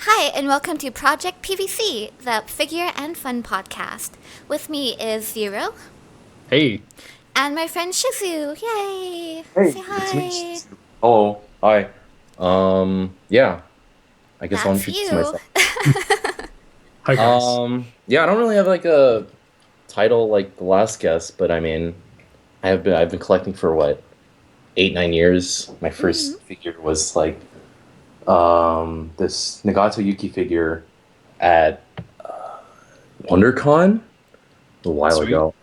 Hi, and welcome to Project PVC, the figure and fun podcast. With me is Zero Hey, and my friend Shizu. Yay! Hey, Say it's me. hi. Hello. Hi. Yeah, I guess I'll That's introduce you. myself. hi guys. Yeah, I don't really have like a title like the last guest, but I mean, I've been collecting for what, 8, 9 years. My Mhm. first figure was like this Nagato Yuki figure at WonderCon a while Sweet, ago.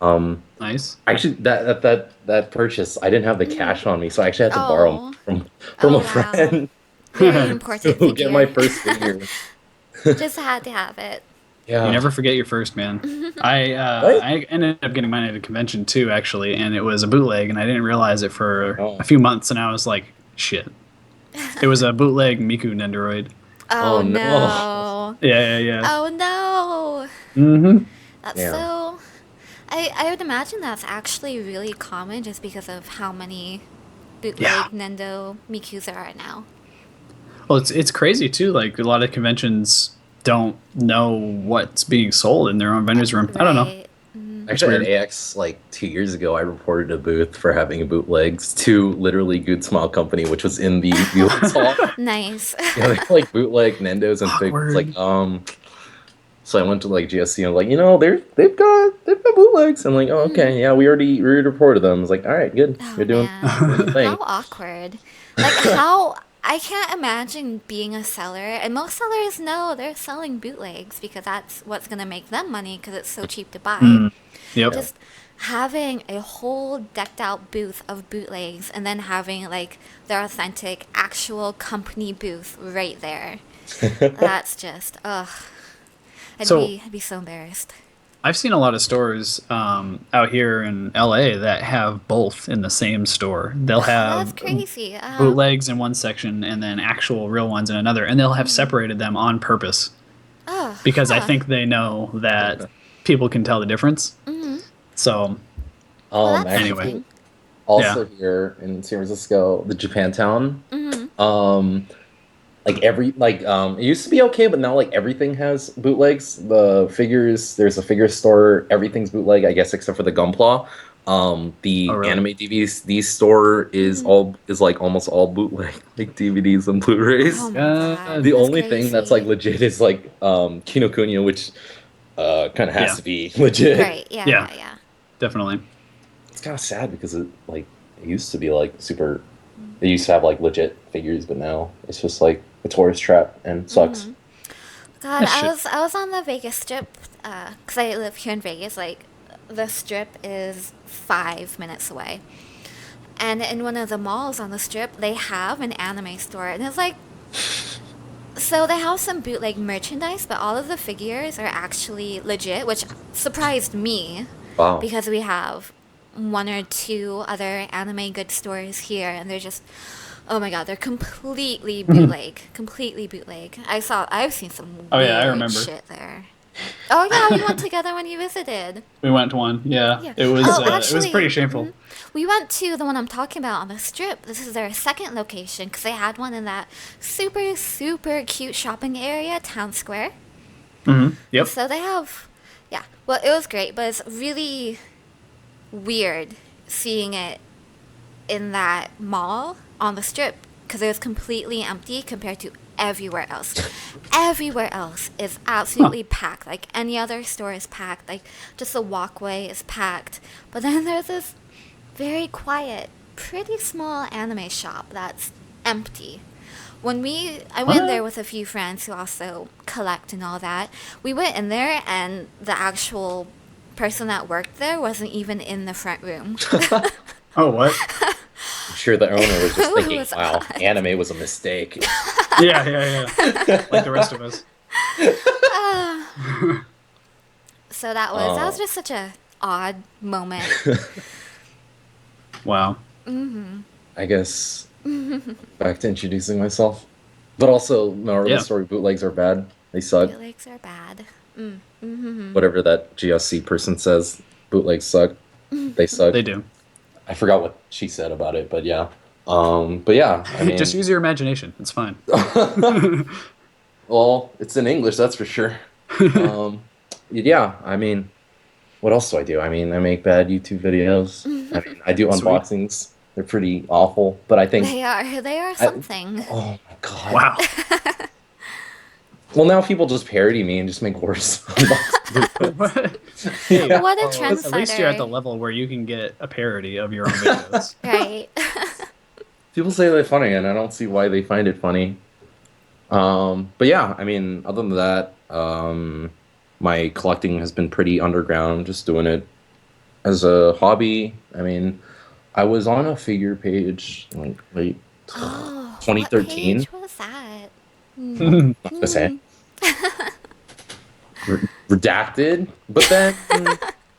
nice. Actually, that purchase, I didn't have the Mhm. cash on me, so I actually had to borrow money Oh. from Oh a wow. friend Very You important to get my figure. first figure. Just had to have it. Yeah. never forget your first, man. I ended up getting mine at a convention too, actually, and it was a bootleg, and I didn't realize it for a Oh. few months, and I was like, shit. It was a bootleg Miku Nendoroid. Oh Oh no. no. Yeah, yeah, yeah. Oh no. Mm-hmm. That's Yeah. so. I would imagine that's actually really common just because of how many Yeah. bootleg Nendo Mikus there are now. Well, it's crazy too. Like a lot of conventions don't know what's being sold in their own vendors room. I don't know. Right. Mm. It's Actually, at weird. AX like 2 years ago, I reported a booth for having bootlegs to literally Good Smile Company, which was in the viewing hall. Nice. Yeah, they like bootleg Nendos and figures. Awkward. So I went to like GSC and like, they've got bootlegs. I'm like, oh Mm. okay, yeah, we already reported them. I was like, all right, good, Oh you're doing man. the How thing. awkward. Like, how. I can't imagine being a seller, and most sellers know they're selling bootlegs because that's what's gonna make them money because it's so cheap to buy. Mm. Yep. Yeah. Just having a whole decked out booth of bootlegs and then having like their authentic actual company booth right there. That's just ugh. So I'd be so embarrassed. I've seen a lot of stores out here in LA that have both in the same store. They'll That's have crazy. bootlegs in one section and then actual real ones in another, and they'll have separated them on purpose Oh, because I huh. think they know that people can tell the difference. Mm-hmm. So Well, that's anyway, Actually, something. yeah. also here in San Francisco, the Japantown. Mm-hmm. Um, it used to be okay, but now like everything has bootlegs. The figures, there's a figure store, everything's bootleg, I guess, except for the Gunpla. Oh, The really? anime DVD store Mm-hmm. is like almost all bootleg, like DVDs and Oh Blu-rays. my god, The God. that's only thing that's like crazy. legit is like Kinokuniya, which kind of has Yeah. to be legit. Right? Yeah, Yeah. yeah, yeah. Definitely. It's kind of sad because it used to be like super. They used to have like legit figures, but now it's just like a tourist trap and sucks. Mm-hmm. God, That shit. I was on the Vegas Strip, cause I live here in Vegas. Like, the Strip is 5 minutes away, and in one of the malls on the Strip, they have an anime store, and it's like, so they have some bootleg merchandise, but all of the figures are actually legit, which surprised me, Wow. because we have one or two other anime good stores here, and they're just, oh my god, they're completely bootleg, completely bootleg. I've seen some Oh yeah, I weird remember. shit there. Oh yeah, we went together when you visited. We went to one. Yeah. Yeah. Oh, It was pretty actually, shameful. we went to the one I'm talking about on the Strip. This is their second location because they had one in that super super cute shopping area, Town Square. Yep. So they have, yeah. Well, it was great, but it's really weird seeing it in that mall on the Strip because it was completely empty compared to everywhere else. Everywhere else is Huh. absolutely packed. Like any other store is packed. Like just the walkway is packed. But then there's this very quiet, pretty small anime shop that's empty. I went there What? with a few friends who also collect and all that. We went in there and the actual person that worked there wasn't even in the front room. Oh, what? I'm sure the owner was just It thinking, was wow, odd. anime was a mistake. Yeah, yeah, yeah. Like the rest of us. So that was Oh, just such a odd moment. Wow. I guess back to introducing myself. But also, moral of the Yeah. story, bootlegs are bad. They suck. Bootlegs are bad. Mm-hmm. Whatever that GSC person says, bootlegs suck. They suck. They do. I forgot what she said about it, but yeah. But yeah, I Just mean, use your imagination. It's fine. Well, it's in English, that's for sure. Um, yeah, I mean, what else do I do? I mean, I make bad YouTube videos. I mean, I do Sweet. unboxings. They're pretty awful, but I think They are I, something. oh my God. Wow. Well, now people just parody me and just make worse unboxings. Hey, Yeah. What a well, at least you're at the trendsetter. level where you can get a parody of your own videos. Right. People say they're funny, and I don't see why they find it funny. But yeah, I mean, other than that, my collecting has been pretty underground, just doing it as a hobby. I mean, I was on a figure page like late Oh, what 2013. page was that? Hmm. Not gonna say redacted, but then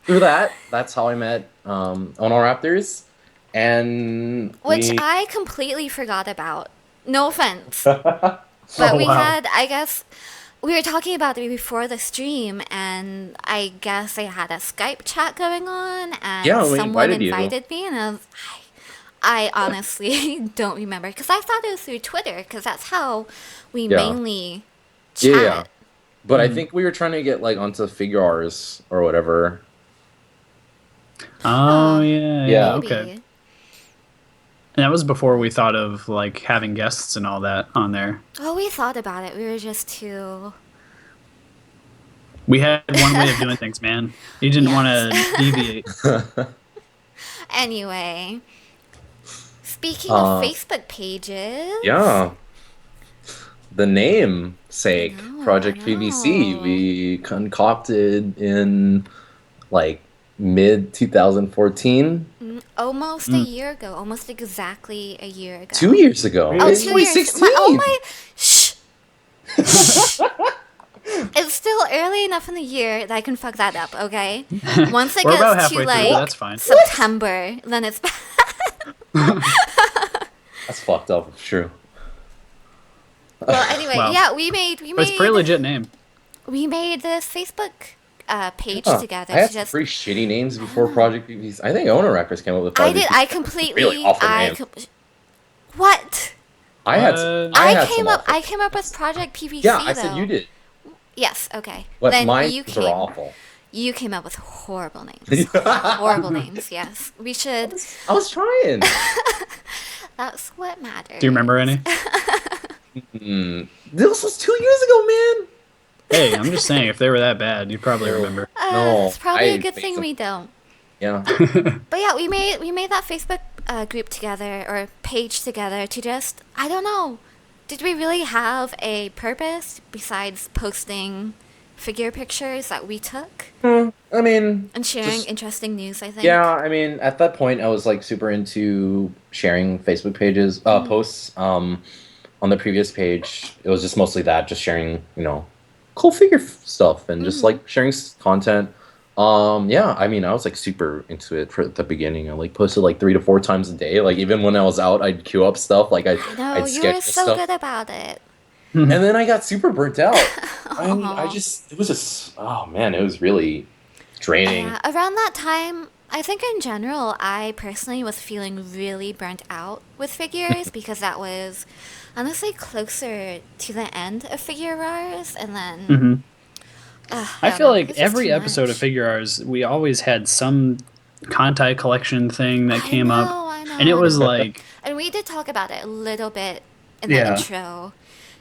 through that, that's how I met Ono Raptors, and Which we. I completely forgot about. No offense. Yeah, But Oh we wow. had, I guess, we were talking about it before the stream, and I guess they had a Skype chat going on, and we someone invited you. invited me, and I honestly don't remember, because I thought it was through Twitter, because that's how we Yeah, mainly yeah. chat. But I Mhm. think we were trying to get like onto Figures or whatever. Oh Huh, yeah, yeah. Yeah. Okay. maybe. And that was before we thought of like having guests and all that on there. Oh, we thought about it. We were just too. We had one way of doing things, man. You didn't want Yes. to deviate. Anyway, speaking of uh, Facebook pages. yeah. The name I sake, know, I Project PVC, know. we concocted in like mid 2014, Almost a Mm. year ago. Almost exactly a year ago. 2 years ago. Oh, Really? It's 2 years. Oh 2016. my. Shh. Shh. It's still early enough in the year that I can fuck that up, okay? Once it We're about gets to halfway through. like That's fine. What? September, then it's bad. That's fucked up. It's true. Well, anyway, Wow. yeah, we made we But it's a pretty made legit name. we made this Facebook page Huh. together I to had some just. pretty shitty names before Project PVC. I think Owner Records came up with I Project did. I PVC. Really completely. awful name. What? I had What? I I had came some up. awful I came up with names. Project PVC Yeah, I though. said you did, Yes. Okay. but Then mine you are came. awful. You came up with horrible names. Horrible names. Yes. We should. I was trying. That's what matters. Do you remember any? This was 2 years ago, man. Hey, I'm just saying, if they were that bad, you'd probably remember. No, It's probably a I good faked thing them. we don't. Yeah. But yeah, we made that Facebook group together or page together to just, I don't know. Did we really have a purpose besides posting figure pictures that we took I mean, and sharing just interesting news? I think. yeah. I mean, at that point, I was like super into sharing Facebook pages, posts. On the previous page, it was just mostly that, just sharing, cool figure stuff and just like sharing content. Yeah. I mean, I was like super into it for the beginning. I like posted like 3 to 4 times a day. Like even when I was out, I'd queue up stuff. Like I know I'd you were schedule so stuff. good about it. And then I got super burnt out. I Aw. just, it was just, oh man, it was really draining. Yeah, around that time, I think in general, I personally was feeling really burnt out with figures because that was honestly closer to the end of Figure Wars, and then Hmm. I don't feel know, like it's just every too episode of much. Figure Ours, we always had some Contai collection thing that I came up, know, I know, and it I was know. like, And we did talk about it a little bit in the yeah, intro.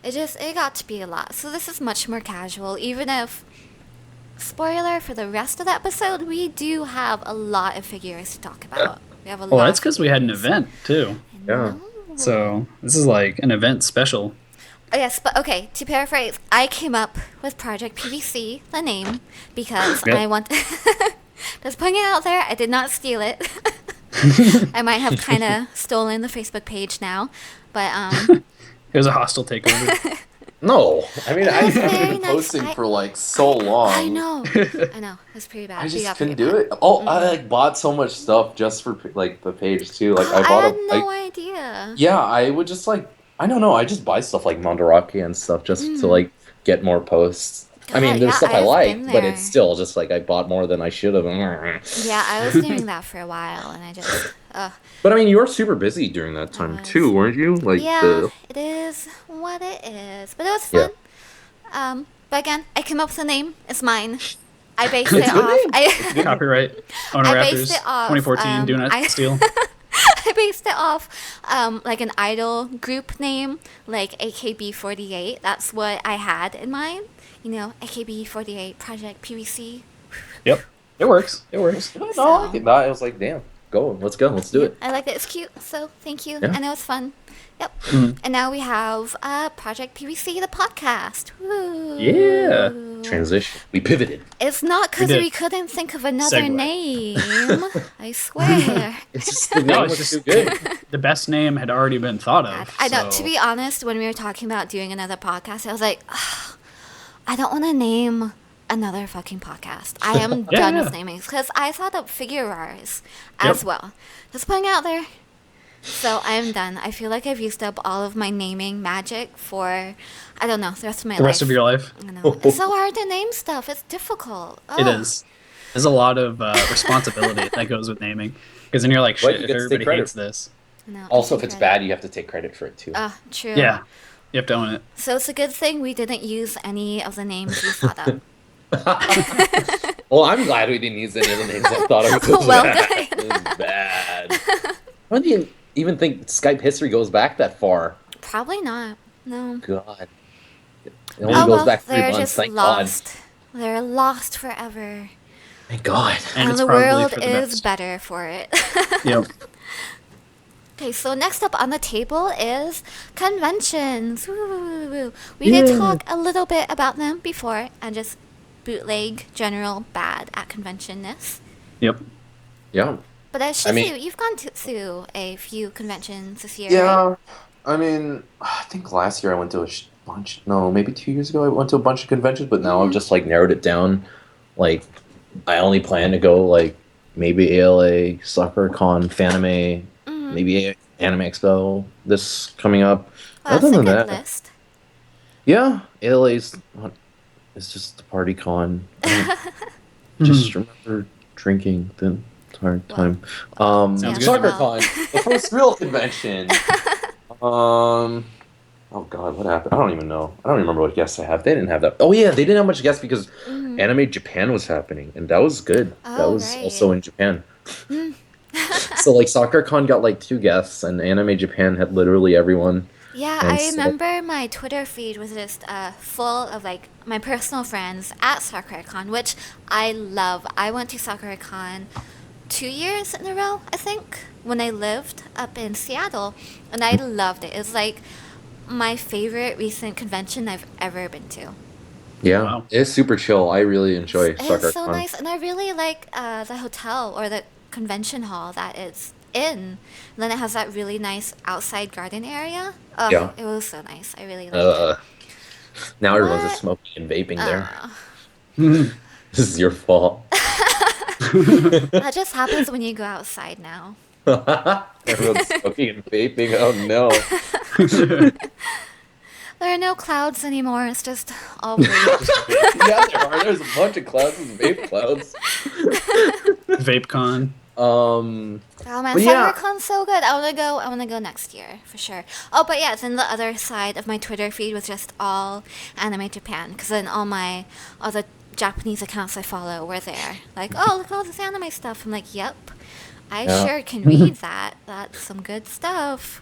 It got to be a lot. So this is much more casual, even if, spoiler for the rest of the episode, we do have a lot of figures to talk about. We have a well, lot that's of because we had an figures. event too. Yeah. So this is like an event special. Oh, yes, but okay, to paraphrase, I came up with Project PVC, the name, because Yep. I want. Just putting it out there, I did not steal it. I might have kind of stolen the Facebook page now, but It was a hostile takeover. No, I mean, I was haven't very been nice. posting for like so long. I know, it's pretty bad. I We just got couldn't pretty do bad. it. Oh, I like bought so much stuff just for like the page too. Like Oh, I I bought had a no like idea. yeah, I would just like I don't know, I just buy stuff like Mandarake and stuff just to like get more posts. I mean, God, there's yeah, stuff I I've like, been but there. it's still just like I bought more than I should have. Yeah, I was doing that for a while, and I just, But I mean, you were super busy during that I time was. too, weren't you? Like Yeah, the it is what it is, but it was yeah. fun. But again, I came up with the name. It's mine. I based it off. Copyright. Owner I Raptors. based it off, 2014. Do not steal. I based it off like an idol group name, like AKB48. That's what I had in mind. You know, AKB48 Project PVC. Yep. It works. It works. No, I like it. I was like, damn, let's go, let's do it. I like it. It's cute. So thank you. Yeah. I know it's fun. Yep. And now we have Project PVC, the podcast. Woo. Yeah. Transition. We pivoted. It's not because We did. we couldn't think of another Segue. name. I swear. It's just the name was too good. The best name had already been thought of. I know. so- To be honest, when we were talking about doing another podcast, I was like, "Ugh, I don't want to name another fucking podcast. I am Yeah, done yeah. with naming because I thought of figurars as Yep. well. Just putting it out there. So I am done. I feel like I've used up all of my naming magic for, I don't know, the rest of my life. The rest of your life. I know. It's so hard to name stuff. It's difficult. It Ugh. is. There's a lot of responsibility that goes with naming. Because then you're like, Well, shit, you if get to take everybody credit. hates this. I know. Also, if it's Credit. bad, you have to take credit for it too. True. Yeah. You have to own it. So it's a good thing we didn't use any of the names we thought of. Well, I'm glad we didn't use any of the names I thought of. Well bad. done. It was bad. I don't even think Skype history goes back that far. Probably not. No. God. It only goes back 3 they're months, just thank lost. They're lost forever. God. Thank God. And it's the probably world for the is best. better for it. Yep. Okay, so next up on the table is conventions. Woo. We did talk a little bit about them before and just bootleg general bad at convention-ness. Yep. Yeah. But as I Shizu, mean- you've gone to a few conventions this year, Yeah. right? I mean, I think last year I went to a bunch. No, maybe 2 years ago I went to a bunch of conventions, but now I've just like narrowed it down. Like, I only plan to go like maybe ALA, SoccerCon, Fanime, maybe Anime Expo this coming up. Wow, that's a Other good than that, list. yeah, ALA's it's just a party con. Just remember drinking the entire time. Sounds good. SoccerCon, the first real convention. Oh God, what happened? I don't even know. I don't remember what guests I have. They didn't have that. Oh yeah, they didn't have much guests because Anime Japan was happening, and that was good. That Oh, was right. also in Japan. So like SoccerCon got like 2 guests, and Anime Japan had literally everyone. Yeah, And I so- remember my Twitter feed was just full of like my personal friends at SoccerCon, which I love. I went to SoccerCon 2 years in a row, I think, when I lived up in Seattle, and I loved it. It was like my favorite recent convention I've ever been to. Yeah, Wow. it's super chill. I really enjoy It's SoccerCon. so nice, and I really like the hotel or the convention hall that it's in. And then it has that really nice outside garden area. Oh, Yeah. it was so nice. I really liked it. Now everyone's What? just smoking and vaping there. Uh, This is your fault. that just happens when you go outside now. Everyone's smoking and vaping. Oh no. There are no clouds anymore. It's just all blue. Yeah, there are. There's a bunch of clouds and vape clouds. VapeCon. Oh man, But yeah. SoccerCon's so good. I wanna go next year for sure. Oh, but yeah, then the other side of my Twitter feed was just all Anime Japan, because then all the Japanese accounts I follow were there. Like, oh, look at all this anime stuff. I'm like, yep, I Yeah. sure can read that. That's some good stuff.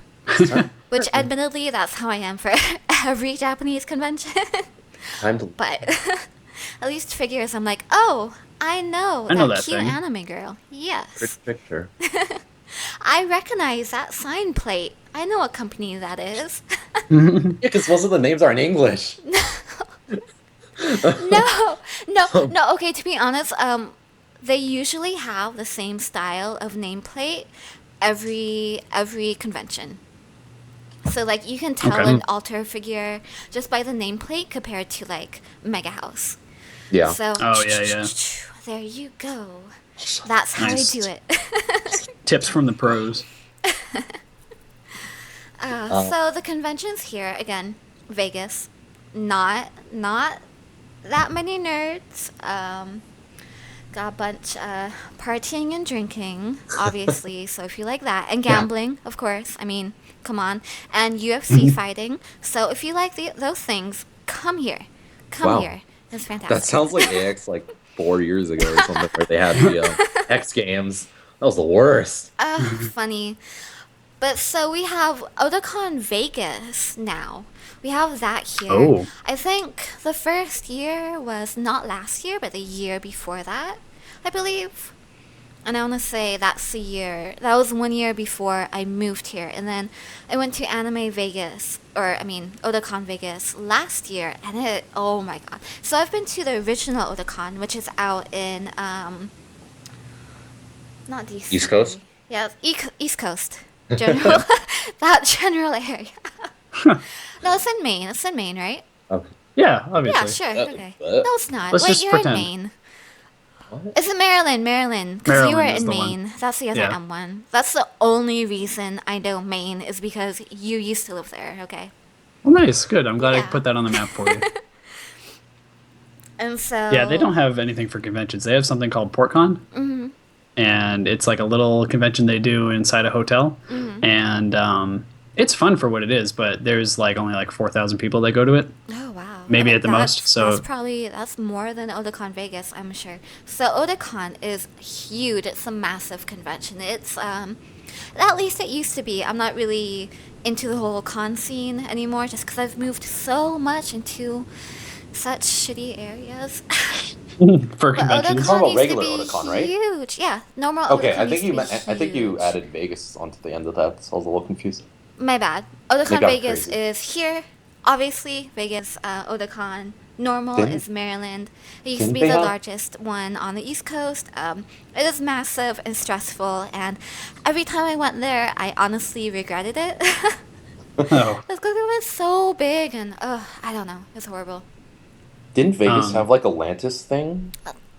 Which, admittedly, that's how I am for every Japanese convention. Time to But at least figures, I'm like, oh, I know that cute thing. anime girl. Yes. picture. I recognize that sign plate. I know what company that is. Yeah, because most of the names are in English. No. Okay, to be honest, they usually have the same style of nameplate every convention. So like you can tell Okay. an alter figure just by the nameplate compared to like Mega House. Yeah. So Oh, yeah. there you go. That's how Nice. I do it. Tips from the pros. So the conventions here again, Vegas, not that many nerds. Got a bunch partying and drinking, obviously. So if you like that, and gambling, of course. I mean, come on, and UFC fighting. So if you like those things, come here. Come Wow. here. It's That fantastic. sounds like AX like 4 years ago or something, where they had the X Games. That was the worst. Funny. But so we have Otakon Vegas now. We have that here. Oh, I think the first year was not last year, but the year before that, I believe. And I want to say that's the year. That was 1 year before I moved here. And then I went to Anime Vegas, Otakon Vegas last year. And oh my god. So I've been to the original Otakon, which is out in, not DC. East Coast? Yeah, East Coast. General, that general area. No, it's in Maine. It's in Maine, right? Okay. yeah, Yeah, obviously. sure. Okay. What? No, it's not. Let's Wait, just you're pretend. in Maine. What? It's in Maryland. Because you were Maryland is in the one. Maine. That's the other Yeah. M1. That's the only reason I know Maine is because you used to live there, okay? Well, nice, good. I'm glad I Yeah. put that on the map for you. And so... Yeah, they don't have anything for conventions. They have something called PortCon, and it's like a little convention they do inside a hotel, and it's fun for what it is. But there's like only like 4,000 people that go to it, Oh, wow. maybe Okay, at the most. So that's more than Otakon Vegas, I'm sure. So Otakon is huge. It's a massive convention. It's at least it used to be. I'm not really into the whole con scene anymore, just because I've moved so much into such shitty areas. for But conventions, talking about Otakon used to regular be Otakon, right? huge. Yeah, normal Okay, Otakon I think used to be I think you huge. added Vegas onto the end of that, so I was a little confused. My bad. They Otakon got Vegas crazy. is here. Obviously, Vegas, Otakon normal Didn't- is Maryland. It used to didn't be they the have- largest one on the East Coast. It is massive and stressful, and every time I went there, I honestly regretted it. oh, It's because it was so big, and I don't know, it's horrible. Didn't Vegas Um, have like Atlantis thing?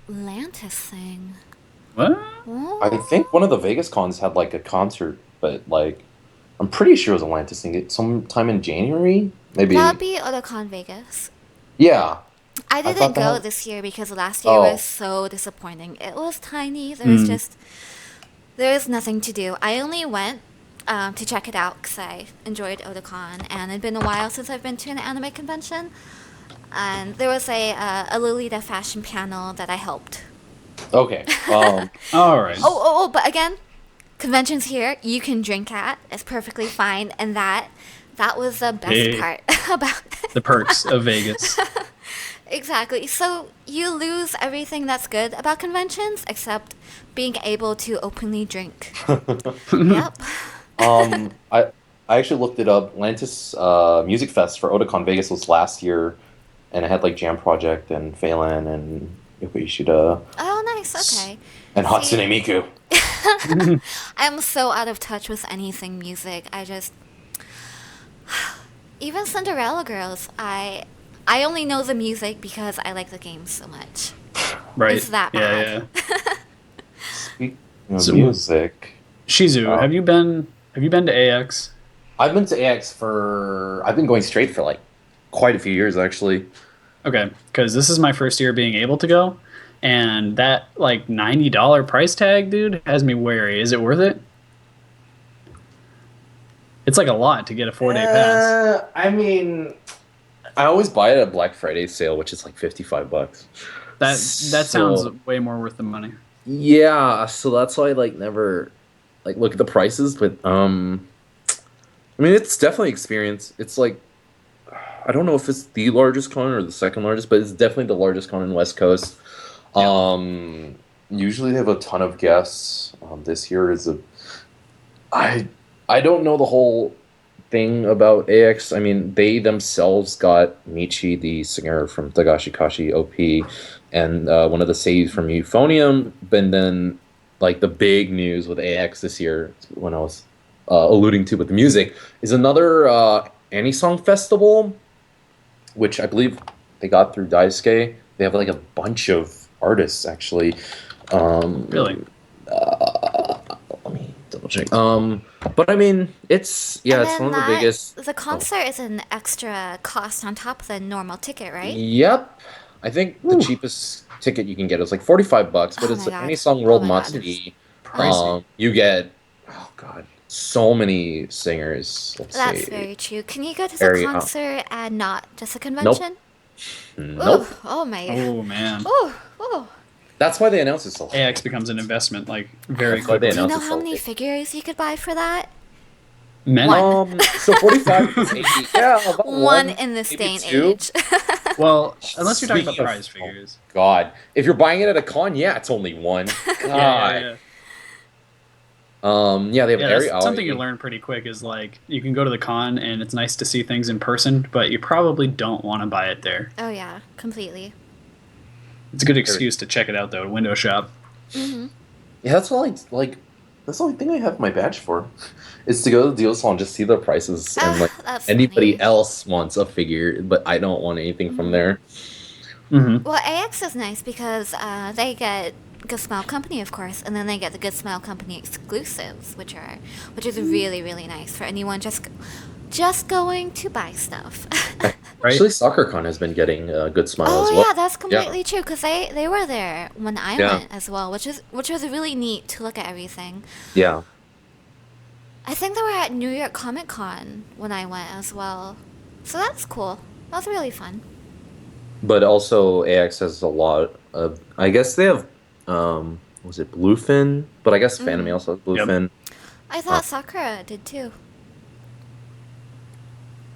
Atlantis thing. what? I think one of the Vegas cons had like a concert, but like I'm pretty sure it was Atlantis thing. It's sometime in January, maybe. That would be Otakon Vegas. Yeah. I thought didn't that go had- this year because last year Oh. was so disappointing. It was tiny. There was nothing to do. I only went to check it out because I enjoyed Otakon, and it'd been a while since I've been to an anime convention. And there was a Lolita fashion panel that I helped. Okay. All right. But again, conventions here you can drink at. It's perfectly fine, and that was the best Hey. part about it. The perks of Vegas. Exactly. So you lose everything that's good about conventions except being able to openly drink. Yep. I actually looked it up. Atlantis Music Fest for Otakon Vegas was last year, and it had like Jam Project and Phelan and Yoko Ishida Oh, nice. Okay. and See- Hatsune Miku. I'm so out of touch with anything music. Even Cinderella Girls, I only know the music because I like the game so much. Right. It's that Yeah, bad. yeah. Speaking of So- music, Shizu, Oh. have you been to AX? I've been to AX I've been going straight for like quite a few years actually. Okay, because this is my first year being able to go, and that like $90 price tag, dude, has me wary. Is it worth it? It's like a lot to get a 4-day pass. I mean, I always buy it at Black Friday sale, which is like $55. That sounds So- way more worth the money. Yeah, so that's why I like never like look at the prices, but I mean it's definitely experience. It's like I don't know if it's the largest con or the second largest, but it's definitely the largest con in West Coast. Usually they have a ton of guests. This year is I don't know the whole thing about AX. I mean, they themselves got Michi, the singer from Dagashikashi OP, and one of the saves from Euphonium. And then, like, the big news with AX this year, when I was alluding to with the music, is another Anisong festival, which I believe they got through Daisuke. They have, like, a bunch of artists, actually. Really? Let me double check. But I mean, it's And it's then one of the biggest. The concert is an extra cost on top of the normal ticket, right? Yep, I think the cheapest ticket you can get is like $45, but Oh it's my an God. Anisong World Oh my God. Matsuri. Pricey. You get so many singers. Let's That's see. very true. Can you go to the Very, concert and not just a convention? Nope. Oh my. Oh man, Oh. That's why they announced it so late. AX becomes an investment like very That's why they quickly. Do you know announced it how so many late. figures you could buy for that? Men. One. So 45 is 80. Yeah, about One one, in this maybe day and two. age. Well, unless you're talking about Speaking of- prize figures. God, if you're buying it at a con, yeah, it's only one. God. Yeah. Yeah, they have Yeah, Ari. that's something you learn pretty quick is like you can go to the con and it's nice to see things in person, but you probably don't want to buy it there. Oh yeah, completely. It's a good excuse to check it out though, window shop. Mm-hmm. Yeah, that's all I like. That's the only thing I have my badge for, is to go to the deal salon, just see the prices, and like That's anybody funny. else wants a figure, but I don't want anything from there. Mm-hmm. Well, AX is nice because they get Good Smile Company, of course, and then they get the Good Smile Company exclusives, which is really really nice for anyone just going to buy stuff. Right? Actually, SoccerCon has been getting a good smile Oh as well. yeah, that's completely true because they were there when I Yeah. went as well, which was really neat to look at everything. Yeah. I think they were at New York Comic Con when I went as well, so that's cool. That was really fun. But also AX has a lot of. I guess they have. Was it Bluefin? But I guess Fanime also has Bluefin. I thought Sakura did too.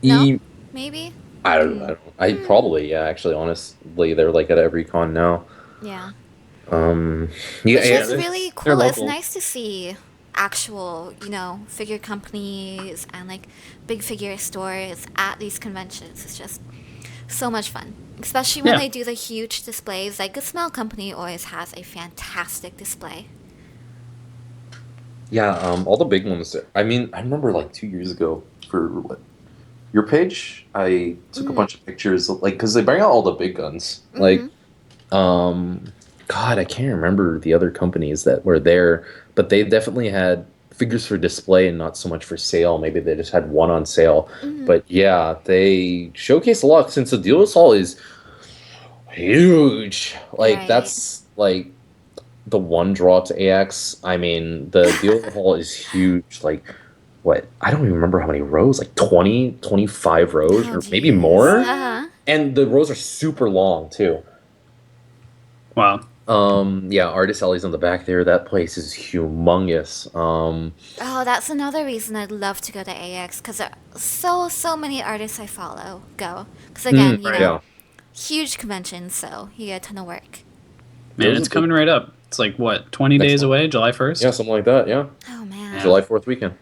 E- No? Maybe? I don't know. I probably, yeah. Actually, honestly, they're like at every con now. Yeah. Yeah, Which yeah, is really they're cool. It's local. nice to see actual, figure companies and like big figure stores at these conventions. It's just so much fun. Especially when Yeah. they do the huge displays. Like Good Smile Company always has a fantastic display. yeah. All the big ones. I mean, I remember like 2 years ago for what, your page, I took a bunch of pictures, like because they bring out all the big guns. Like, God, I can't remember the other companies that were there, but they definitely had figures for display and not so much for sale. Maybe they just had one on sale. But yeah, they showcase a lot since the dealer's hall is huge. Like Right. that's like the one draw to AX. I mean, the dealer hall is huge. Like what? I don't even remember how many rows, like 20, 25 rows, Oh, or maybe geez. more. Uh-huh. And the rows are super long too. Wow. Yeah, Artist Alley's on the back there. That place is humongous. Oh, that's another reason I'd love to go to AX because so many artists I follow go. Because again, yeah. huge convention, so you get a ton of work. Man, Those it's are coming right up. It's like what, 20 Next days month. away, July 1st? Yeah, something like that, yeah. Oh man. Yeah. July 4th weekend.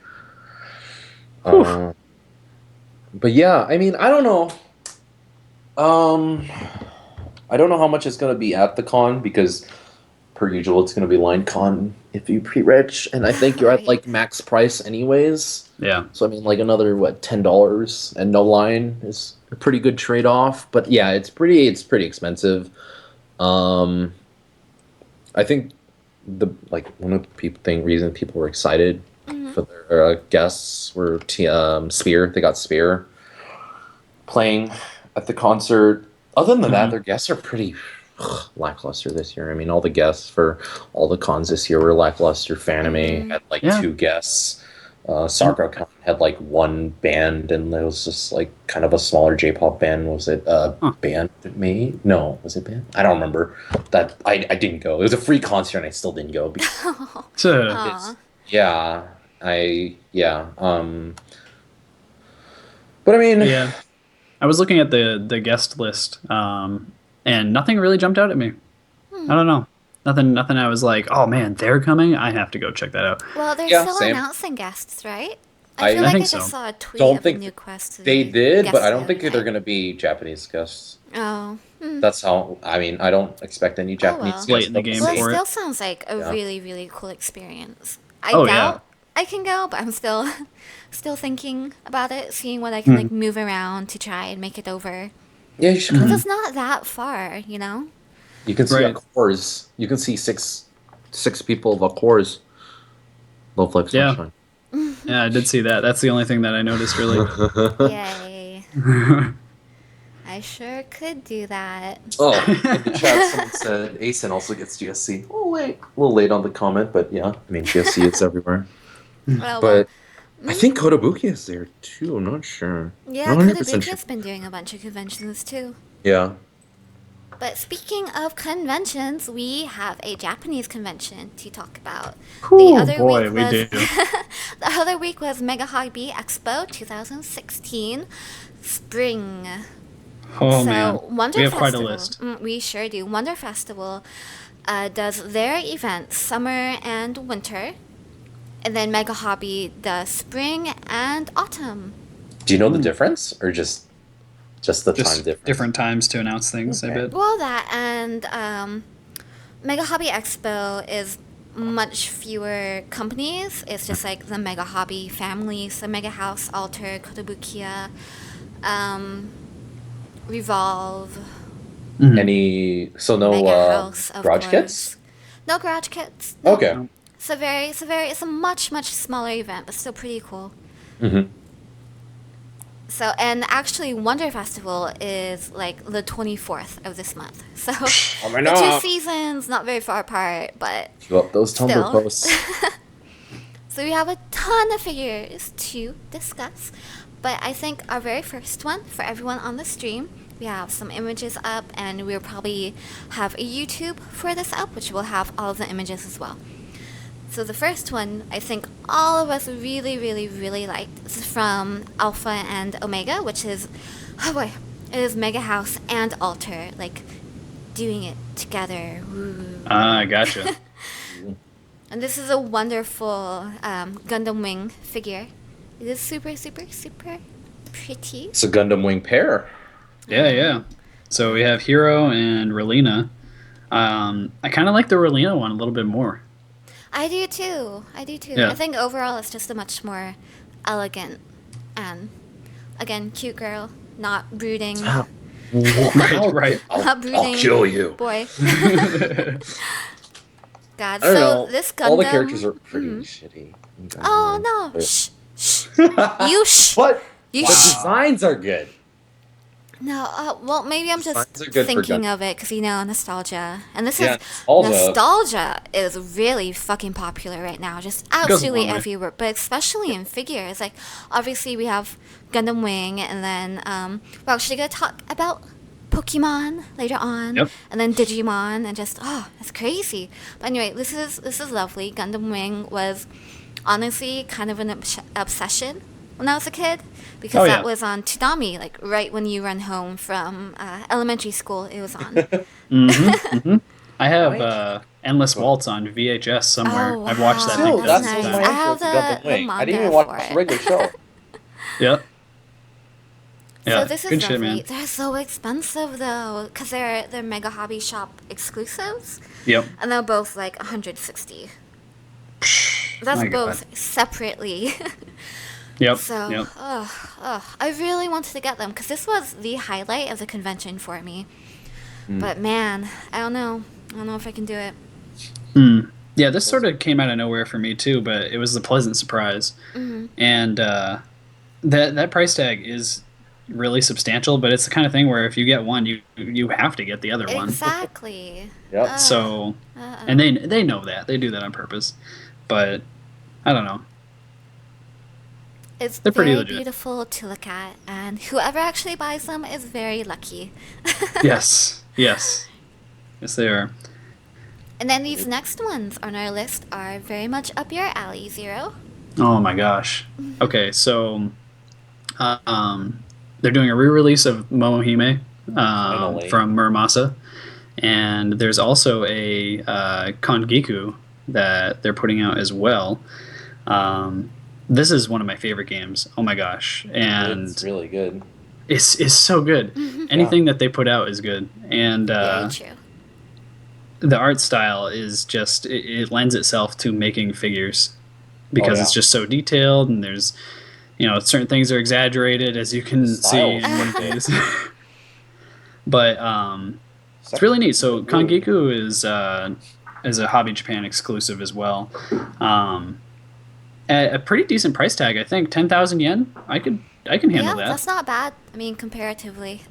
Whew. But yeah, I mean, I don't know. I don't know how much it's going to be at the con because, per usual, it's going to be line con if you pre-reg, and I think you're at Right. like max price anyways. Yeah. So I mean, like another $10 and no line is a pretty good trade-off. But yeah, it's pretty expensive. I think one of the reason people were excited for their guests were Spear. They got Spear playing at the concert. Other than that, their guests are pretty lackluster this year. I mean, all the guests for all the cons this year were lackluster. Fanime had like Yeah. 2 guests. SoccerCon had like 1 band, and it was just like kind of a smaller J-pop band. Was it band? Me? No, was it band? I don't remember. That I didn't go. It was a free concert, and I still didn't go. Because So, yeah. But I mean, yeah. I was looking at the guest list, and nothing really jumped out at me. I don't know. Nothing I was like, oh man, they're coming. I have to go check that out. Well, they're Yeah, still same. announcing guests, right? I I feel like think I just so. saw a tweet Don't of think a new quest. they did, but guest I don't the think other they're day. going to be Japanese guests. Oh. That's how. I mean, I don't expect any Japanese well. guests. Late in the but game Well, it for it. still sounds like a Yeah. really, really cool experience. I Oh, doubt yeah. I can go, but I'm still thinking about it, seeing what I can like move around to try and make it over. Yeah, you should. Because it's not that far, you know? You can see Right. Accors. You can see six people of Accors. Low flex Yeah. sunshine. Yeah, I did see that. That's the only thing that I noticed, really. Yay. I sure could do that. Oh, in the chat, someone said ASIN also gets GSC. A little late on the comment, but yeah, I mean GSC is everywhere. Well, But I think Kotobuki is there too. I'm not sure. yeah, Not 100% Kotobuki sure. has been doing a bunch of conventions too. Yeah. But speaking of conventions, we have a Japanese convention to talk about. Oh boy, we do. The other week was MegaHobby Expo 2016 Spring. Oh So man, Wonder we have quite a Festival, list. we sure do. Wonder Festival does their events summer and winter, and then MegaHobby does spring and autumn. Do you know the difference, or just the time Just difference? different times to announce things. I Okay. bet. Well, that and MegaHobby Expo is much fewer companies. It's just like the MegaHobby family, so Mega House, Alter, Kotobukiya, Revolve, Any no Mega House, of garage course. kits? No garage kits. No. Okay. It's a much smaller event, but still pretty cool. Mm-hmm. So, and actually, Wonder Festival is like the 24th of this month. So, the two seasons not very far apart, but Keep up those Tumblr still. posts. So we have a ton of figures to discuss, but I think our very first one for everyone on the stream, we have some images up, and we'll probably have a YouTube for this up, which will have all of the images as well. So the first one, I think all of us really liked. This is from Alpha and Omega, which is, oh boy, it is Mega House and Alter, like, doing it together. Woo. Ah, gotcha. And this is a wonderful Gundam Wing figure. It is super pretty. It's a Gundam Wing pair. Yeah. So we have Hero and Relina. I kind of like the Relina one a little bit more. I do too. Yeah. I think overall it's just a much more elegant and, again, cute girl, not brooding. Right. Not brooding. I'll kill you. Boy. God, I don't so know. this Gundam. All the characters are pretty shitty. Oh no! Shh. You shh. What? You The shh. designs are good. No, well, maybe I'm just Designs are good for thinking Gundam. of it because, nostalgia. And this Yeah, is nostalgia. nostalgia is really fucking popular right now, just goes a absolutely long way. everywhere. But especially in figures, like obviously we have Gundam Wing, and then we're actually gonna talk about Pokemon later on, Yep. and then Digimon, and just that's crazy. But anyway, this is lovely. Gundam Wing was honestly kind of an obsession when I was a kid, because Oh, that yeah. was on Toonami, like right when you run home from elementary school. It was on. I have Endless Waltz on VHS somewhere. Oh, I've watched that wow. thing Dude, That's dozens that's of nice. my times. I have intro to Gundam the Wing. I didn't manga even watch for the it. regular show. Yep. Yeah, So this is good lovely. shit, man. They're so expensive though, because they're Mega Hobby Shop exclusives, Yep. and they're both like 160. That's My God. both separately. Yep. So, Yep. I really wanted to get them because this was the highlight of the convention for me. But man, I don't know. I don't know if I can do it. Yeah, this sort of came out of nowhere for me too, but it was a pleasant surprise. And that price tag is really substantial, but it's the kind of thing where if you get one, you have to get the other one. Exactly. Yep. So, and they know that. They do that on purpose. But I don't know. It's They're pretty very legit. beautiful to look at, and whoever actually buys them is very lucky. Yes. Yes, they are. And then these next ones on our list are very much up your alley, Zero. Oh my gosh. Okay, so they're doing a re-release of Momohime Finally. from Muramasa, and there's also a Kongiku that they're putting out as well. This is one of my favorite games. Oh my gosh, and It's really good. it's so good. Anything that they put out is good, and Very true. the art style is just it lends itself to making figures because yeah. it's just so detailed, and there's certain things are exaggerated, as you can see Style in is one of good. these. But it's really neat. So Kongiku is a Hobby Japan exclusive as well, at a pretty decent price tag. I think 10,000 yen. I can handle that. That's not bad. I mean, comparatively.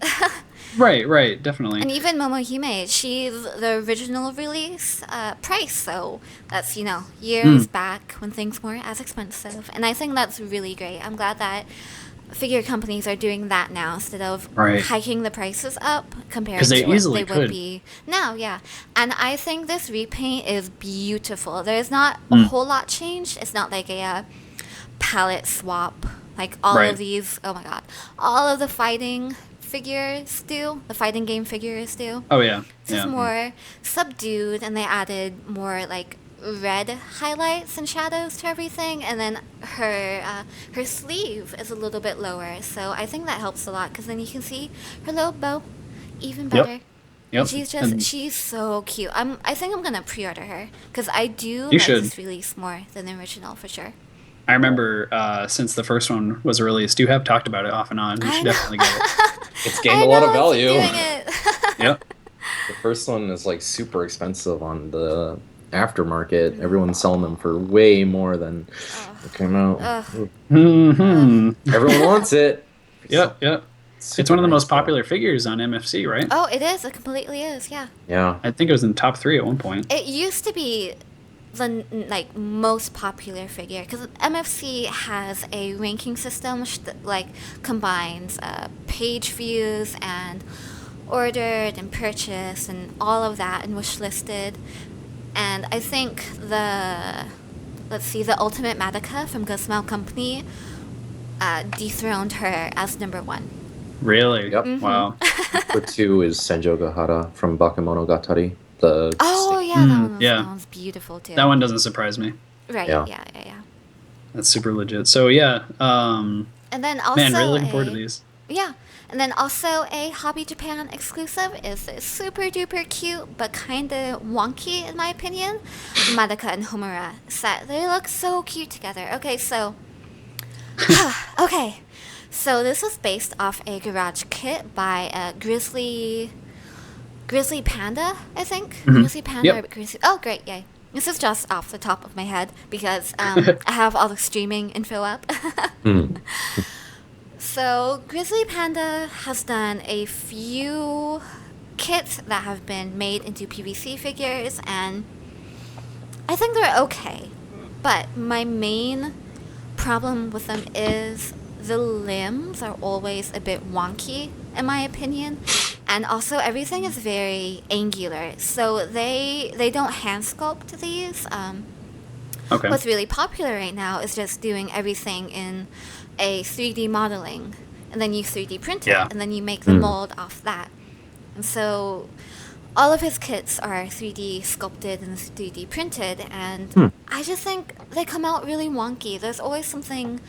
Right, definitely. And even Momohime, she's the original release price, so that's, years back when things weren't as expensive. And I think that's really great. I'm glad that figure companies are doing that now instead of Right. hiking the prices up compared 'Cause they to what easily they would could. be now. Yeah, and I think this repaint is beautiful. There's not a Mm. whole lot changed. It's not like a palette swap like all Right. of these. Oh my god, all of the fighting figures do. The fighting game figures do. Oh yeah. It's just Yeah. more subdued, and they added more like red highlights and shadows to everything, and then her sleeve is a little bit lower, so I think that helps a lot because then you can see her little bow even better. Yep. And And she's so cute. I think I'm gonna pre-order her because I do You like should. this release more than the original for sure. I remember since the first one was released, you have talked about it off and on. You I should know. definitely get it. It's gained I a lot of know, I keep value. doing it. Yep. The first one is like super expensive on the aftermarket. Everyone's selling them for way more than it came out. Ugh. Hmm. Everyone wants it. Yep. Yep. It's Super one of the nice, most popular figures on MFC, right? Oh, it is. It completely is. Yeah. Yeah. I think it was in the top 3 at one point. It used to be the like most popular figure because MFC has a ranking system which like combines page views and ordered and purchased and all of that and wish listed. And I think the Ultimate Madoka from Good Smile Company dethroned her as number 1. Really? Yep. Wow. Number 2 is Senjo Gahara from Bakemonogatari. The Oh yeah, yeah. that one's beautiful too. That one doesn't surprise me. Right? Yeah. Yeah. That's super legit. So yeah, And then also man, really looking forward to these. Yeah. And then also a Hobby Japan exclusive is this super duper cute but kind of wonky in my opinion, Madoka and Homura set. They look so cute together. Okay, so so this was based off a garage kit by Grizzly Panda, I think. Grizzly Panda Yep. or Grizzly. Oh, great, yay. This is just off the top of my head because I have all the streaming info up. So, Grizzly Panda has done a few kits that have been made into PVC figures, and I think they're okay. But my main problem with them is the limbs are always a bit wonky, in my opinion. And also, everything is very angular, so they don't hand sculpt these. Okay. What's really popular right now is just doing everything in a 3D modeling, and then you 3D print it, Yeah. and then you make the mold off that. And so all of his kits are 3D sculpted and 3D printed, and I just think they come out really wonky. There's always something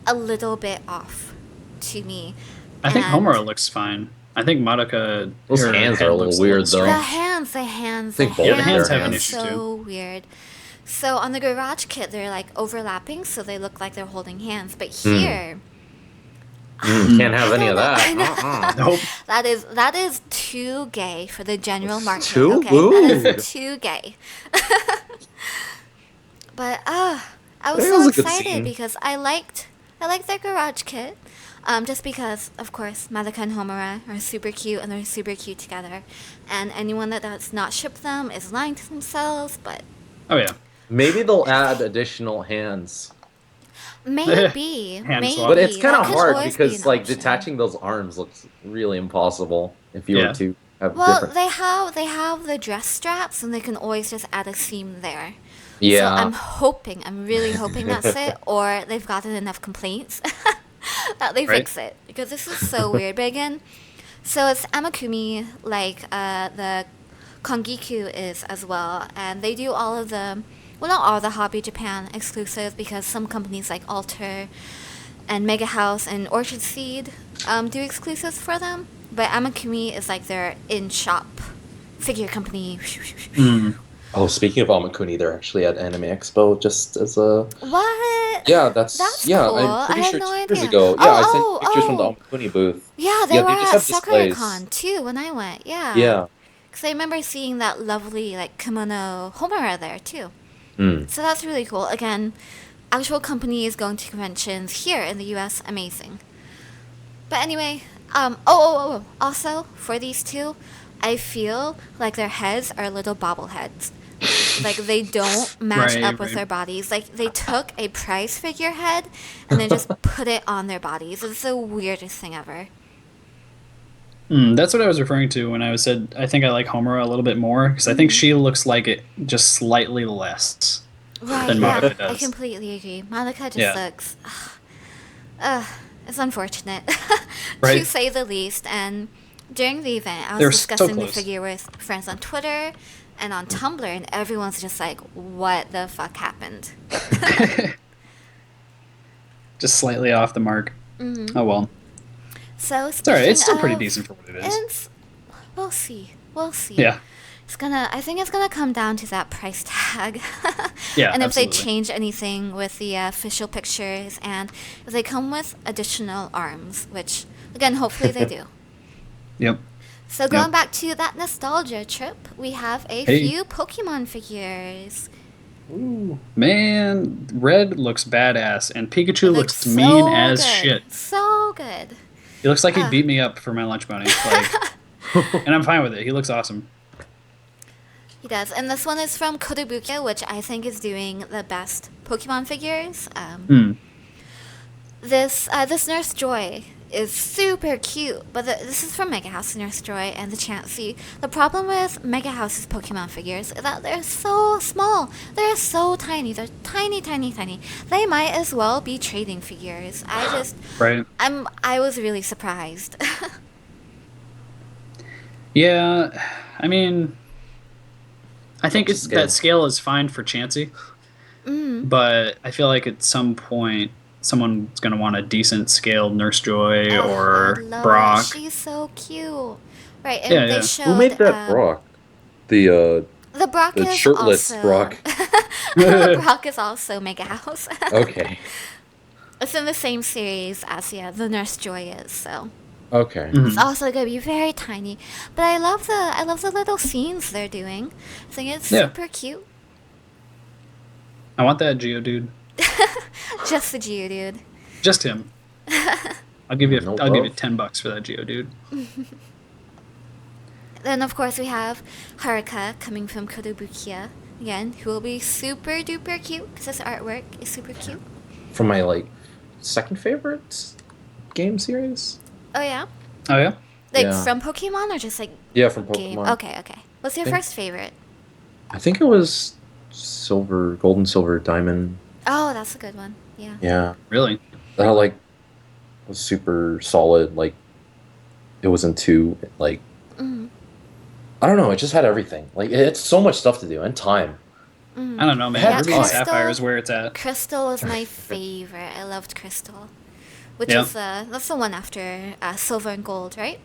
a little bit off to me. I think And Homura looks fine. I think Madoka. Those her hands head are a little looks weird, though. The strange. hands, think both Yeah, the hands have an are issue, so too. weird. So on the garage kit, they're like overlapping, so they look like they're holding hands. But here, Can't have any of I know. that. Nope. that is too gay for the general market. Too Okay, that weird. is too gay. But I was It so was a good excited scene. because I liked their garage kit. Just because, of course, Madoka and Homura are super cute and they're super cute together. And anyone that does not ship them is lying to themselves, but Oh yeah. Maybe they'll add additional hands. maybe. Hand maybe. swap. But it's kind That of could hard always be because an like option. detaching those arms looks really impossible if you Yeah. were to have Well, different. they have the dress straps, and they can always just add a seam there. Yeah. So I'm really hoping that's it, or they've gotten enough complaints that they Right. fix it, because this is so weird. But again, so it's Amakumi, like the Kongiku is as well, and they do all of the, well, not all the Hobby Japan exclusives, because some companies like Alter and Mega House and Orchard Seed do exclusives for them, but Amakumi is like their in-shop figure company. Oh, speaking of Amakuni, they're actually at Anime Expo just as a. What? Yeah, that's cool. I'm pretty I had sure no 2 years idea. ago. Yeah, I sent pictures from the oh. Amakuni booth. Yeah, they Yeah, were they just at have Sakura displays. Con too when I went. Yeah. Yeah. Because I remember seeing that lovely like kimono Homura there too. Mm. So that's really cool. Again, actual companies going to conventions here in the U.S. Amazing. But anyway, also for these two, I feel like their heads are little bobbleheads. Like, they don't match up with their bodies. Like, they took a prize figure head and then just put it on their bodies. It's the weirdest thing ever. That's what I was referring to when I said I think I like Homura a little bit more, because I think she looks like it just slightly less Right, than yeah, Monica I does. completely agree. Monica just Yeah. looks... it's unfortunate, Right. to say the least. And during the event, I They were was so discussing the close. figure with friends on Twitter and on Tumblr, and everyone's just like, what the fuck happened? Just slightly off the mark. Oh well. So It's alright. It's still speaking pretty of- decent for what it is. it's- we'll see. We'll see. Yeah. I think it's gonna come down to that price tag. Yeah, And if absolutely. they change anything with the official pictures, and if they come with additional arms, which, again, hopefully they do. Yep. So going back to that nostalgia trip, we have a Hey. few Pokemon figures. Ooh. Man, Red looks badass, and Pikachu It looks so mean as good. shit. So good. He looks like he beat me up for my lunch money. Like, and I'm fine with it. He looks awesome. He does. And this one is from Kotobukiya, which I think is doing the best Pokemon figures. This Nurse Joy is super cute, but this is from Mega House Nurse Joy and the Chansey. The problem with Mega House's Pokemon figures is that they're so small. They're so tiny. They're tiny, tiny, tiny. They might as well be trading figures. Right. I was really surprised. Yeah. I mean, I think What's the scale? that scale is fine for Chansey, but I feel like at some point someone's going to want a decent scaled Nurse Joy Oh, I or love Brock. it. She's so cute. Right, and Yeah, they yeah. showed Who made that Brock? The Brock the is shirtless also, Brock. Brock is also Mega House. Okay. It's in the same series as the Nurse Joy is, so Okay. it's also gonna be very tiny. But I love the little scenes they're doing. I think it's Yeah. super cute. I want that Geodude. Just the Geodude. Just him. I'll give you No I'll give you love. $10 for that Geodude. Then of course we have Haruka coming from Kotobukiya again, who will be super duper cute because his artwork is super cute. From my second favorite game series. Oh yeah, Oh yeah? like Yeah. from Pokemon or just like Yeah, from game? Pokemon. Okay. What's your Think- first favorite? I think it was Gold and Silver, Diamond. Oh, that's a good one. Yeah. Yeah. Really? That was super solid. Like, it wasn't too Mhm. I don't know. It just had everything. Like, it's so much stuff to do and time. I don't know, man. Yeah, Ruby and Crystal- Sapphire is where it's at. Crystal was my favorite. I loved Crystal, which Yeah. is that's the one after Silver and Gold, right?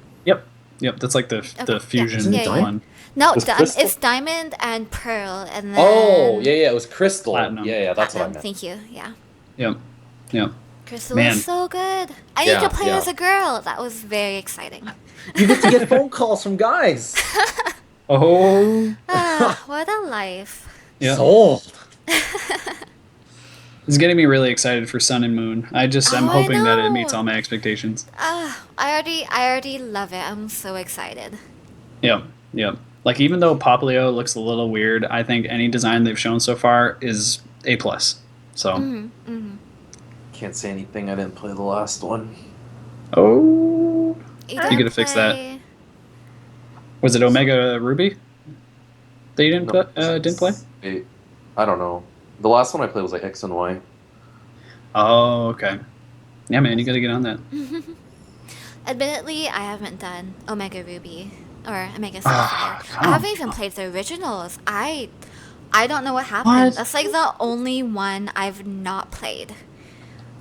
Yep. That's like the yeah. fusion Isn't it Diamond? one. No, Was Crystal- it's Diamond and Pearl, and then Oh, yeah, it was Crystal. Platinum. Yeah, that's what I Platinum. meant. Thank you. Yeah, Yep. Crystal Man. was so good. I Yeah, need to play yeah. as a girl. That was very exciting. You get to get phone calls from guys. Oh. What a life! Yeah. Sold. It's getting me really excited for Sun and Moon. I'm Oh, I hoping that it know. meets all my expectations. I already love it. I'm so excited. Yep. Like, even though Poplio looks a little weird, I think any design they've shown so far is A+. So. Can't say anything. I didn't play the last one. Oh. You gotta fix that. Was it Omega Ruby that you didn't play? I don't know. The last one I played was X and Y. Oh, okay. Yeah, man, you gotta get on that. Admittedly, I haven't done Omega Ruby or Omega Ah, Sapphire. come I haven't even played the originals. I don't know what happened. What? That's like the only one I've not played.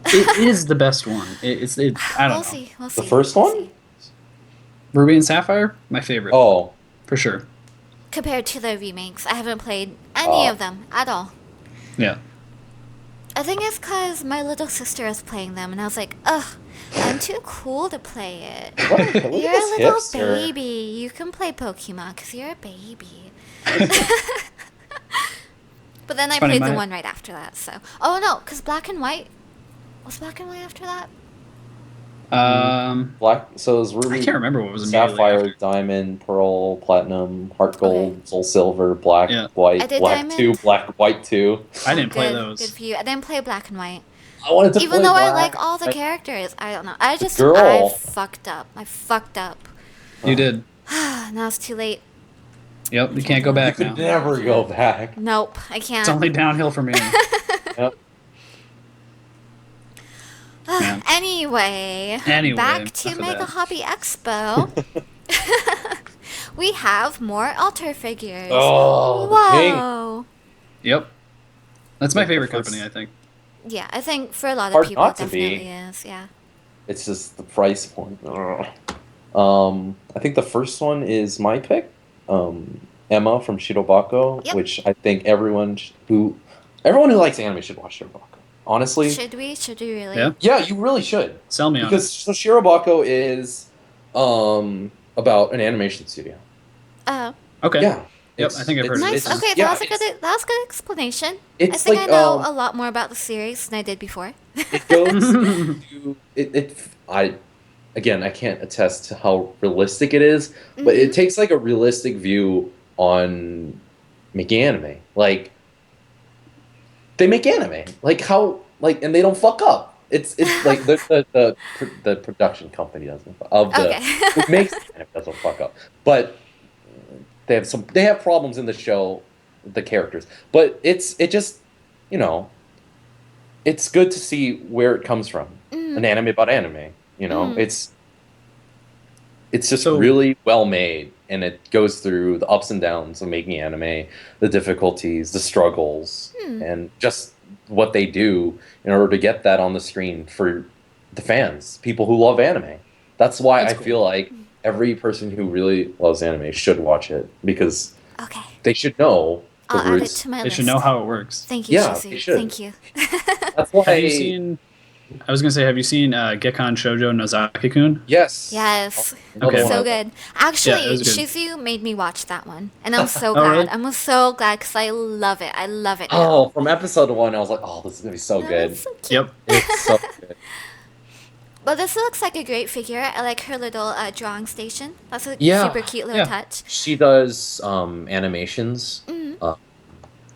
It is the best one. I don't We'll know. see. We'll see. The first We'll one? see. Ruby and Sapphire, my favorite. Oh, For sure. Compared to the remakes, I haven't played any of them at all. Yeah. I think it's because my little sister is playing them, and I was like, ugh, I'm too cool to play it. look at You're a this little hipster. baby. You can play Pokemon because you're a baby. But then I funny, played the my- one right after that. So, oh no, because Black and White was Black and White after that. Black. So it was I ruby, can't remember what was immediately sapphire, after. diamond, pearl, platinum, heart gold, Okay. soul silver, black, Yeah, I white, did black two, diamond. black, white two. I Oh, didn't play good those. for you. I didn't play black and white. I wanted to Even play though I like black. all the characters, I don't know. I Girl. fucked up. I fucked up. You did. Now it's too late. Yep, you can't go back Could now. never go back. Nope, I It's can't. only downhill from here. Yep. Yeah. Anyway, Anyway, back to enough of Mega that. Hobby Expo. We have more altar figures. Oh, the king. Whoa. Yep. That's my Like the favorite first- company, I think. Yeah, I think for a lot of Hard people, not it to be. definitely is. Yeah. It's just the price point. Ugh. I think the first one is my pick. Emma from Shirobako, Yep. which I think everyone who likes anime should watch Shirobako. Honestly, Should we? Should we really? Yeah. yeah, you really should. Sell me on Because so Shirobako is about an animation studio. Oh, it. Okay. Yeah. Yep, I think I've heard of nice. this. Okay, yeah, that was a good explanation. I it's think like, I know a lot more about the series than I did before. it goes to I can't attest to how realistic it is, but it takes like a realistic view on making anime. Like they make anime, like how like, and they don't fuck up. It's like the production company doesn't of the Okay. who makes the anime doesn't fuck up, but they have problems in the show, the characters, but it just it's good to see where it comes from. An anime about anime, it's just So- really well made, and it goes through the ups and downs of making anime, the difficulties, the struggles, and just what they do in order to get that on the screen for the fans, people who love anime. That's why That's I cool. feel like every person who really loves anime should watch it, because Okay. they should know the I'll add it roots. to my They list. should know how it works. Thank you, Yeah, Shizu. they should. Thank you. That's why. Have you seen... I was going to say, have you seen Gekkan Shoujo Nozaki-kun? Yes. Yes. Another Okay. one So of them. good. Actually, it was good. Shizu made me watch that one, and I'm so Oh, glad. really? I'm so glad because I love it. I love it. Oh, from episode 1, I was like, oh, this is gonna be so now. good. It's so cute. Yep. It's so good. But this looks like a great figure. I like her little drawing station. That's a Yeah. super cute little Yeah. touch. She does animations.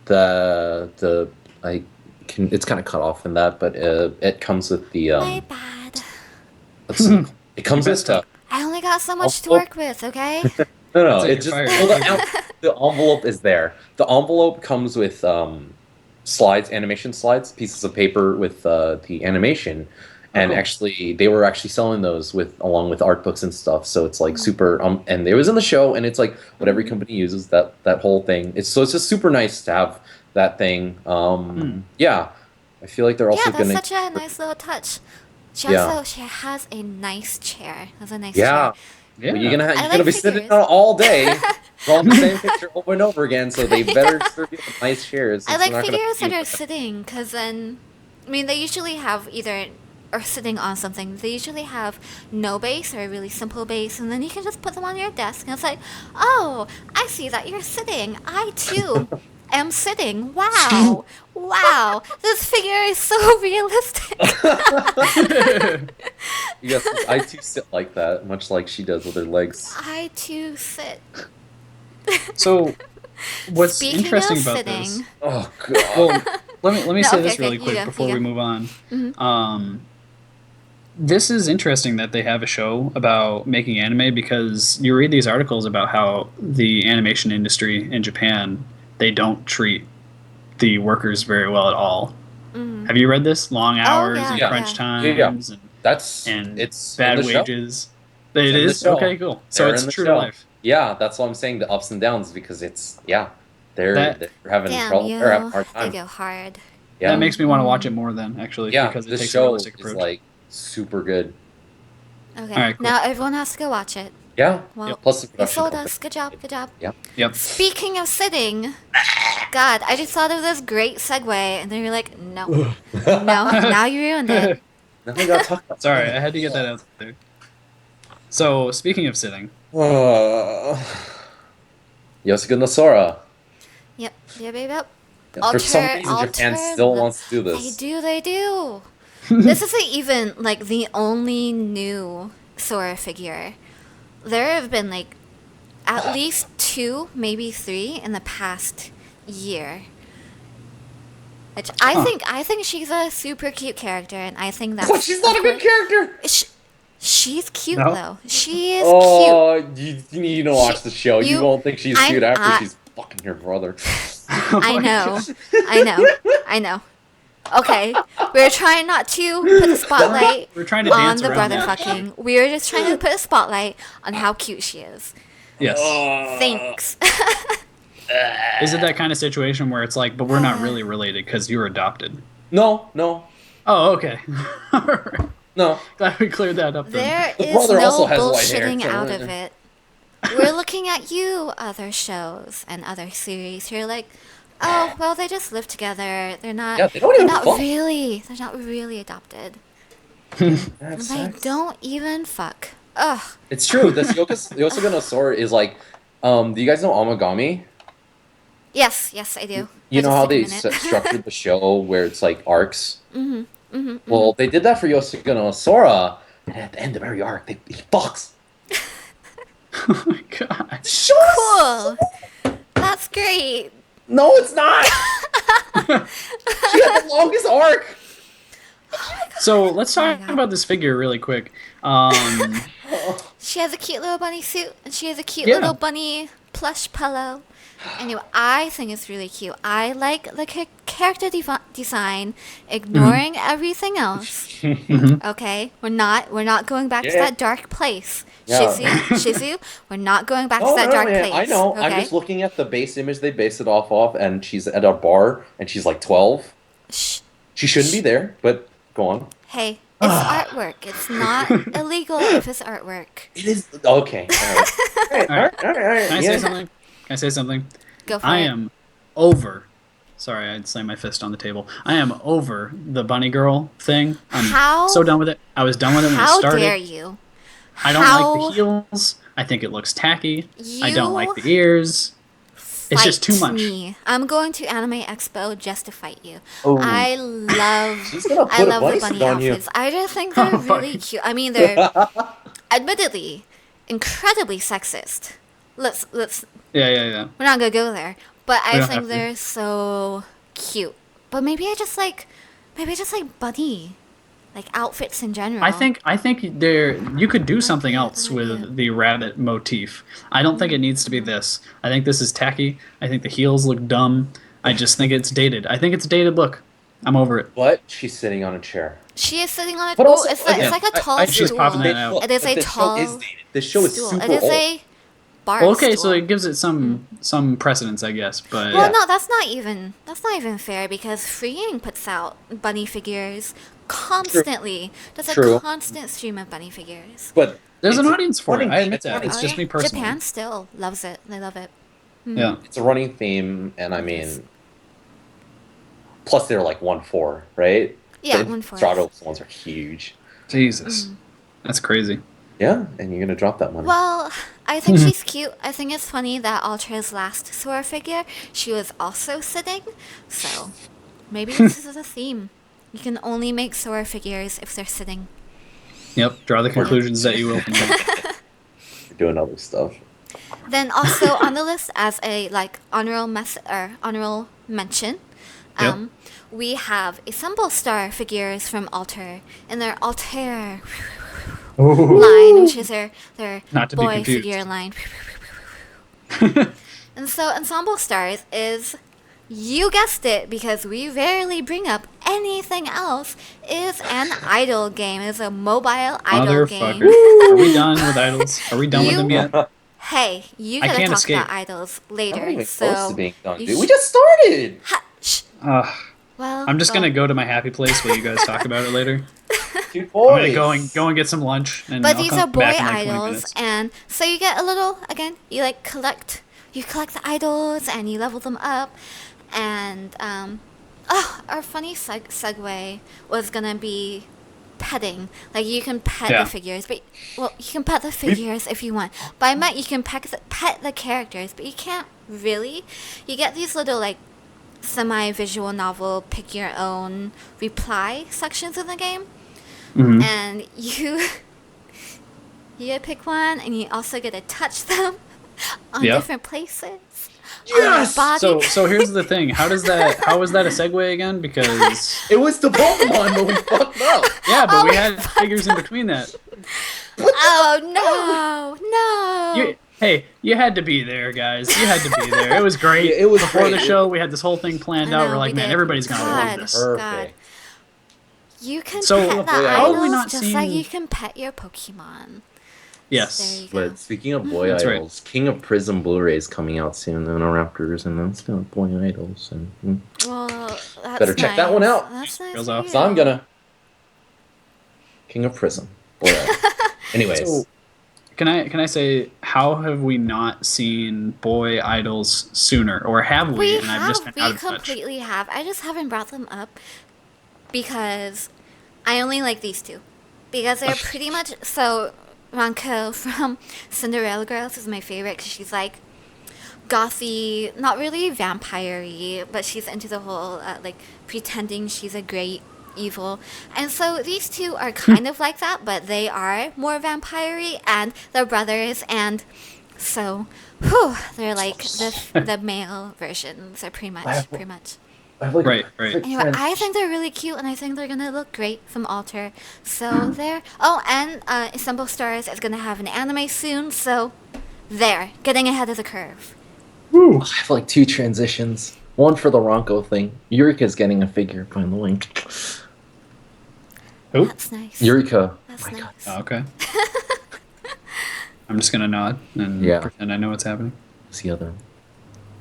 The I can it's kind of cut off in that, but it comes with the My bad. let's see. It comes You with messed up. I only got so much to Oh. work with, okay? no, It's like it's just you're well, fired. the envelope is there. The envelope comes with slides, animation slides, pieces of paper with the animation. And cool. actually, they were actually selling those along with art books and stuff. So it's like super. And it was in the show, and it's like what every company uses, that whole thing. It's just super nice to have that thing. Yeah, I feel like they're also Yeah, that's gonna. such a nice little touch. She has a nice chair. That's a nice Yeah, chair. Yeah. well, you're gonna I be like sitting figures. on it all day, drawing the same picture over and over again. So they better serve you with nice chairs. I It's like not gonna figures be- that are sitting, because then, I mean, they usually have either, or sitting on something, they usually have no base or a really simple base, and then you can just put them on your desk, and it's like, oh, I see that you're sitting. I too am sitting. Wow. Wow. This figure is so realistic. Yes, I too sit like that, much like she does with her legs. I too sit. So, what's Speaking interesting of about sitting, this? Oh god. Well, let me No, say okay, this okay, really you quick go, before you we go. move on. This is interesting that they have a show about making anime, because you read these articles about how the animation industry in Japan, they don't treat the workers very well at all. Have you read this? Long hours yeah, and yeah. crunch Yeah. times That's and it's bad in the show. wages. It's It in the is? show. Okay, cool. So They're it's in the true show. to life. Yeah, that's what I'm saying. The ups and downs, because they're That- having damn trouble. you, They're having a hard they time. go hard. Yeah, That makes me want to watch it more then, actually, yeah. because it This takes a show realistic is approach. like super good. Okay, Alright, cool. now everyone has to go watch it. Yeah. Well, yeah. Plus the You production. sold company. us. Good job, good job. Yeah. Yep. Speaking of sitting, God, I just thought of this great segue, and then you're like, no, no, now you ruined it. Now we gotta talk about. Sorry, I had to get that out there. So, speaking of sitting, Yosuke no Sora. Yep, yep, yep, yep. For some Alter- reason, Japan alter still the- wants to do They this. do, they do. This isn't even like the only new Sora figure. There have been like at least 2, maybe 3 in the past year. Which I think she's a super cute character, and I think that's. But she's not a good character. She's cute No? though. She is cute. Oh, you need to watch the show. You you- won't think she's I'm- cute after she's fucking your brother. I know. Okay, we're trying not to put the spotlight We're trying to on dance the around brother that. fucking. We're just trying to put a spotlight on how cute she is. Yes. Thanks. Is it that kind of situation where it's like, but we're not really related because you were adopted? No. Oh, okay. Alright. No. Glad we cleared that up then. There The is brother no also has white hair, bullshitting so- out of it. We're looking at you, other shows and other series. You're like, oh, well, they just live together. They're not. Yeah, they don't they're even not fuck. really. They're not really adopted. That's They don't even fuck. Ugh. It's true. The Yosuga no Sora is like, do you guys know Amagami? Yes, I do. You know Just how take a they minute. structured the show where it's like arcs? Mm-hmm. Well, they did that for Yosuga no Sora, and at the end of every arc, he fucks. Oh my god. Cool. That's great. No, it's not. She had the longest arc. So let's talk God. about this figure really quick. She has a cute little bunny suit, and she has a cute Yeah. little bunny plush pillow. Anyway, I think it's really cute. I like the character design, ignoring everything else. Okay, we're not going back to Yeah. that dark place. Yeah. Shizu, we're not going back to Oh, that no, dark man, place. I know. Okay? I'm just looking at the base image they based it off of, and she's at a bar, and she's like 12. Shh. She shouldn't be there, but go on. Hey, it's artwork. It's not illegal if it's artwork. It is okay. All right. All right. Can I Yeah. say something? Can I say something? Go for I it. am over. Sorry, I'd slam my fist on the table. I am over the bunny girl thing. I'm How- so done with it. I was done with it when it How started. dare you? I don't How like the heels. I think it looks tacky. I don't like You the ears. It's just too fight much. Me. I'm going to Anime Expo just to fight you. Oh. I love She's gonna I put a love bunny the bunny suit on you. outfits. I just think they're really cute. I mean, they're admittedly incredibly sexist. Let's Yeah. we're not gonna go there. But We I don't think have to. they're so cute. But maybe I just like bunny like outfits in general. I think there you could do something else with the rabbit motif. I don't think it needs to be this. I think this is tacky. I think the heels look dumb. I just think it's dated. I think it's a dated look. I'm over it. But she's sitting on a chair. she is sitting on a But also, it's again, like a tall I she's stool. popping that out. It is a the tall show is dated. The show is stool. super It is old. a bar Well, okay, so stool. it gives it some precedence, I guess. But Well, Yeah. no, that's not even fair because Freeing puts out bunny figures constantly. There's a True. constant stream of bunny figures. But there's an it's audience for it. running- I admit that. running- It's just me Okay, personally. Japan still loves it. They love it. Yeah. It's a running theme, and I mean, plus they're like 1/4, right? Yeah, The 1/4. Stratos ones are huge. Jesus. That's crazy. Yeah, and you're gonna drop that money. Well, I think she's cute. I think it's funny that Ultra's last Sora figure, she was also sitting. So maybe this is a theme. You can only make Sora figures if they're sitting. Yep. Draw the conclusions that you will from that. You're doing other stuff. Then also on the list as a like honorable mention, Yep. we have Assemble Star figures from Alter in their Altair Ooh. line, which is their Not to be boy confused. figure line. And so Ensemble Stars is, you guessed it, because we rarely bring up anything else, is an idol game. It's a mobile idol game. Motherfucker. Are we done with idols? Are we done with them yet? Hey, you I gotta can't talk escape. about idols I'm later. not even so close to being done, you dude. sh- We just started! Shh. Ugh. Well, I'm just gonna well, go to my happy place while you guys talk about it later. Dude, I'm boys. gonna go and get some lunch. And But I'll these come are boy back in like 20 idols, minutes. and so you get a little again. You collect the idols, and you level them up. And our funny segue was gonna be petting. Like you can pet Yeah. the figures, but you can pet the figures if you want. But I meant you can pet the characters, but you can't really. You get these little like semi-visual novel, pick your own reply sections in the game. Mhm. And you get to pick one, and you also get to touch them on Yep. different places. Yes! On your body. So here's the thing. How was that a segue again? Because It was the Pokemon, but we fucked up. yeah, but Oh, we we had figures in between that. Oh no! You had to be there, guys. You had to be there. It was great. Yeah, it was before great. the show. We had this whole thing planned I out. know, We're like, we man, did. everybody's gonna love God. this. Perfect. You can So, pet the how have we idols not just like seen- you can pet your Pokemon. Yes. There you go. But speaking of boy That's right. idols, King of Prism Blu-ray is coming out soon. And Raptors, and that's got boy idols. And Well, that's Better check that one nice. out. That's nice. Girls for off. you. so I'm gonna King of Prism. Boy idols. Anyways, So, can I say, how have we not seen boy idols sooner, or have we? We and I've just been out we of touch. completely have. I just haven't brought them up because I only like these two. Because they're pretty much... So, Ranko from Cinderella Girls is my favorite because she's like gothy, not really vampire-y, but she's into the whole like pretending she's a great evil. And so these two are kind of like that, but they are more vampire-y, and they're brothers, and so they're like the male versions. They're pretty much. I have like Right. Anyway, I think they're really cute, and I think they're gonna look great from Alter. So there. Oh, and Assemble Stars is gonna have an anime soon. So there, getting ahead of the curve. I have like two transitions. One for the Ronco thing. Eureka's getting a figure, by the way. Oh, That's nice. Eureka. That's My nice. God. oh, okay. I'm just gonna nod and Yeah. pretend I know what's happening. What's the other one?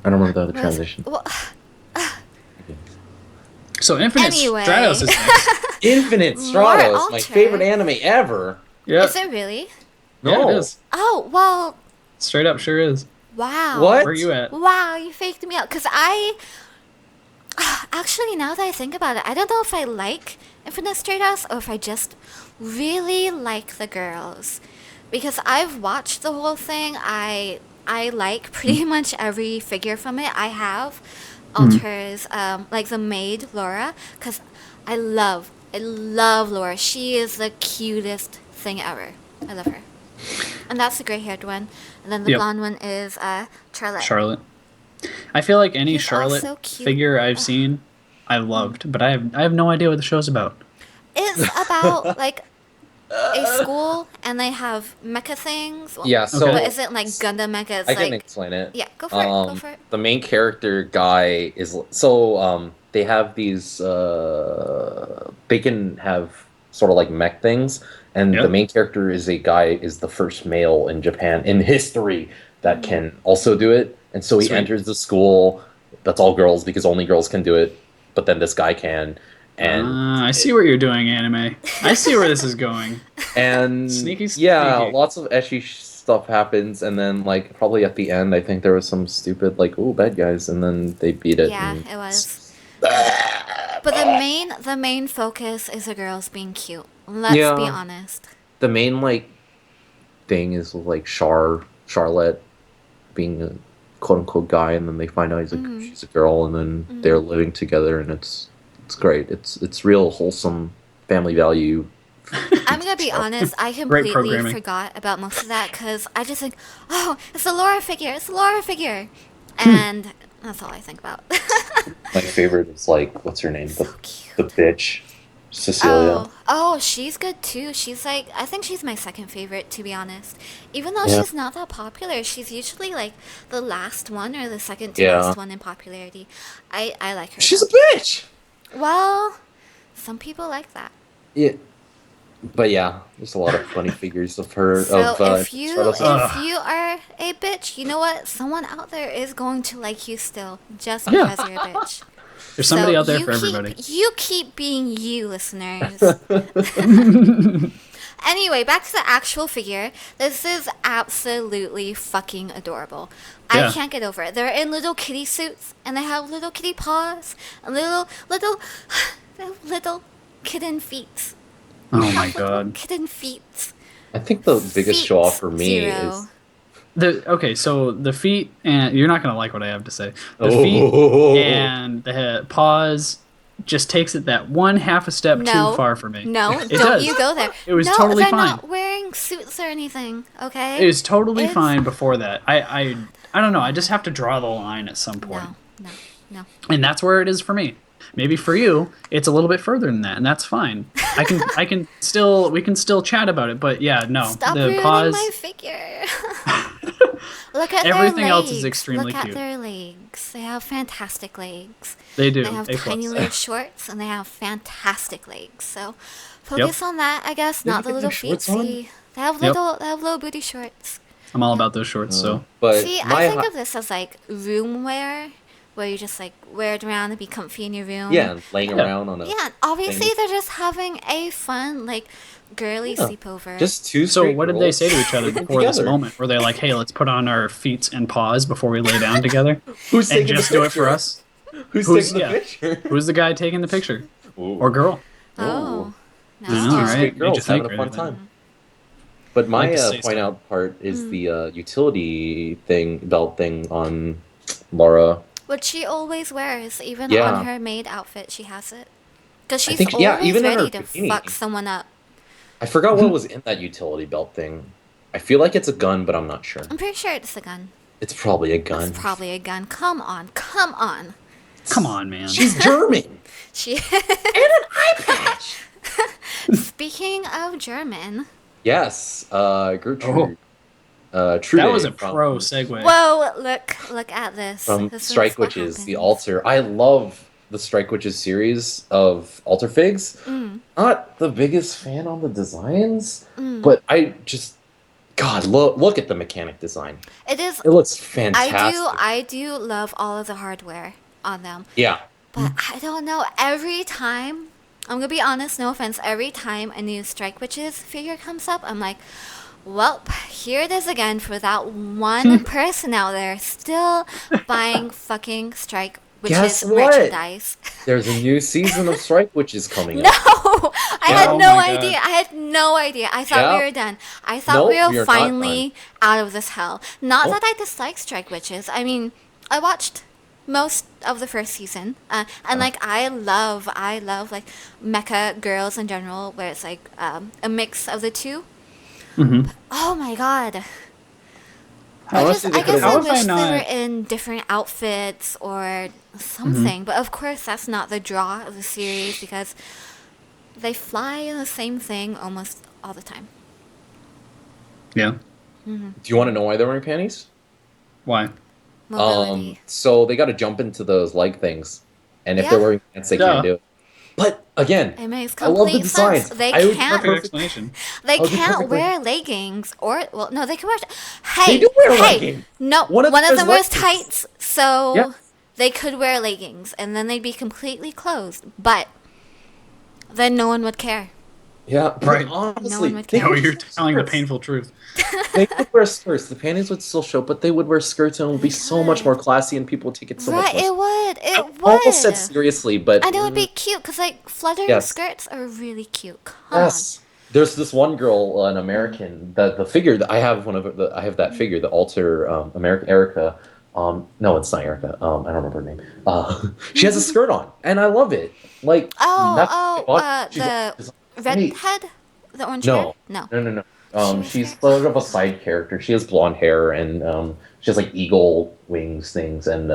I don't remember the other Was- transition. Well, So Infinite Anyway. Stratos is next. Infinite More Stratos, my Alter. favorite anime ever. Yeah. is it really? Yeah, No. it is. Oh well. Straight up, sure is. Wow. What? Where are you at? Wow, you faked me out. Because I... Actually, now that I think about it, I don't know if I like Infinite Stratos or if I just really like the girls. Because I've watched the whole thing. I like pretty much every figure from it. I have Alters, like the maid, Laura. Because I love Laura. She is the cutest thing ever. I love her. And that's the gray-haired one. And then the Yep. blonde one is Charlotte. Charlotte. I feel like any He's Charlotte also cute. figure I've seen, I loved, but I have no idea what the show's about. It's about like a school, and they have mecha things. Well, Yeah, so but isn't like Gundam mecha? It's I can like explain it. yeah, go for it. Go for it. The main character guy is they have these they can have sort of like mech things, and Yep. the main character is the first male in Japan in history that can also do it, and so he Sweet. enters the school that's all girls because only girls can do it, but then this guy can, and I see what you're doing, anime. I see where this is going. and Sneaky, yeah, sneaky. lots of ecchi stuff happens, and then like probably at the end I think there was some stupid like bad guys, and then they beat it. Yeah, and it was. But the main focus is the girls being cute. Let's Yeah. be honest. the main like thing is like Charlotte being a quote unquote guy, and then they find out she's a girl, and then they're living together, and it's great. It's real wholesome family value. I'm gonna be honest. I Great completely programming. forgot about most of that because I just think, oh, it's the Laura figure. It's the Laura figure, and that's all I think about. My favorite is like what's her name, So cute. the bitch, Cecilia. Oh, she's good too. She's like, I think she's my second favorite, to be honest. Even though Yeah. she's not that popular, she's usually like the last one or the second to Yeah. last one in popularity. I like her. She's a though. bitch. Well, some people like that. Yeah. But yeah, there's a lot of funny figures of her. So of if you Stratos. are a bitch, you know what? Someone out there is going to like you still, just Yeah. because you're a bitch. There's somebody So out there you for keep- everybody. You keep being you, listeners. Anyway, back to the actual figure. This is absolutely fucking adorable. Yeah. I can't get over it. They're in little kitty suits, and they have little kitty paws, and little kitten feet. Oh my Little god. kitten feet. I think the biggest show off for me Zero. is So the feet, and you're not gonna like what I have to say. The feet Oh, and the paws just takes it that one half a step too No, far for me. no, It don't does. you go there. It was No, totally they're fine. not wearing suits or anything, It okay? was totally It's fine before that. I don't know. I just have to draw the line at some point, no, no, no. and that's where it is for me. Maybe for you, it's a little bit further than that, and that's fine. I can still we can still chat about it, but yeah, no, Stop the ruining my paws. figure. Look at their Everything else is legs. extremely Look at cute. their legs. They have fantastic legs. They They do. have A tiny plus. little shorts and they have fantastic legs. So Yep. focus on that, I guess, they not have the little shorts on. feetsy. Yep. They have little booty shorts. I'm all Yep. about those shorts. So But See, I my think of this as like room wear, where you just like wear it around and be comfy in your room. yeah, laying yeah. around on a Yeah, obviously thing. they're just having a fun, like, girly Yeah, sleepover. just two So straight what did they girls say to each other sleeping before this together. moment? Were they like, "Hey, let's put on our feet and paws before we lay down together, Who's and taking the just do it for picture? us"? Who's Who's taking the yeah? picture? Who's the guy taking the picture, Ooh. or girl? Oh, Ooh. no. I Just know, two right? straight Made you girls having think a right fun there. time. But I like my to say point stuff. out part is the utility thing, belt thing on Laura. What she always wears, even on Yeah, her maid outfit, she has it. Because I she's think yeah, always even in her ready to fuck bikini. someone up. I forgot what was in that utility belt thing. I feel like it's a gun, but I'm not sure. I'm pretty sure it's a gun. It's probably a It's gun. probably a gun. Come on, come on. Come on, man. She's German. She. And an eye patch. Speaking of German. Yes, Oh, Gertrude. that was a Trude pro segue. Whoa, look at this. from This is Strike what Witches, the happens. altar. I love the Strike Witches series of altar figs. Not the biggest fan on the designs, but I just God look at the mechanic design. It is. It looks fantastic. I do love all of the hardware on them. Yeah. But I don't know. Every time, I'm gonna be honest, no offense. Every time a new Strike Witches figure comes up, I'm like, well, here it is again for that one person out there still buying fucking Strike Guess Witches what? merchandise. There's a new season of Strike Witches coming No, up. I Yeah. had Oh no my God. idea. I had no idea. I thought Yeah. we were done. I thought Nope, we we were are not finally out of this hell. Not Nope. that I dislike Strike Witches. I mean, I watched most of the first season, and like I love like mecha girls in general, where it's like a mix of the two. Mm-hmm. Oh my god. Honestly, they I guess could've- I How have I wish they were not? in different outfits or Mm-hmm. something. But of course, that's not the draw of the series because they fly in the same thing almost all the time. Yeah. Do you want to know why they're wearing panties? Why? Mobility. So they got to jump into those leg things, and if Yeah. they're wearing pants, they Duh. can't do it. But again, It makes I love the complete sense. designs. They I would can't. Perfect explanation. They I'll do can't perfectly- wear leggings or well, no, they can wear. Hey, They do wear hey, leggings. no, One one of of them them wears wears leggings. tights, so Yeah. they could wear leggings, and then they'd be completely closed. But then no one would care. Yeah, but Right. honestly, No one would they care. No, would you're wear telling the skirts. painful truth. They would wear skirts. The panties would still show, but they would wear skirts, and it would be so much more classy, and people would take it so Right, much more. it would. I It almost said would. seriously, but And it would be cute because like fluttering Yes. skirts are really cute. Come yes. There's this one girl, an American, that the figure that I have I have that figure, the altar American Erica. No, it's not Erica. I don't remember her name. She has a skirt on, and I love it. Like she's the great. redhead, the orange No. hair. No. No. She was She's very- sort of a side character. She has blonde hair and she has like eagle wings things and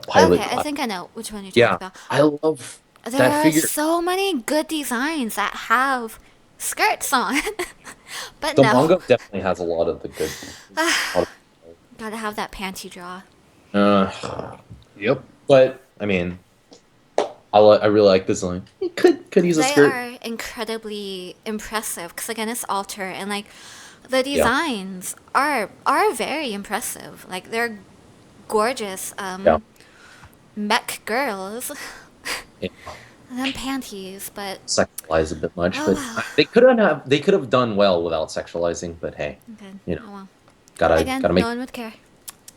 pilot. Okay, I think I know which one you're Yeah, talking about. I love There that are figure. so many good designs that have skirts on, but The no, manga definitely has a lot of the good. gotta have that panty draw. Yep. But I mean, I really like this line. He could use a They skirt. are incredibly impressive because again, it's altar and like the designs are very impressive. Like they're gorgeous. Yeah. Mech girls. Yeah. And then panties, but Sexualize a bit much, Oh, but wow. they could have done well without sexualizing. But hey, okay. You know, Oh, well. gotta Again, make. no one would care.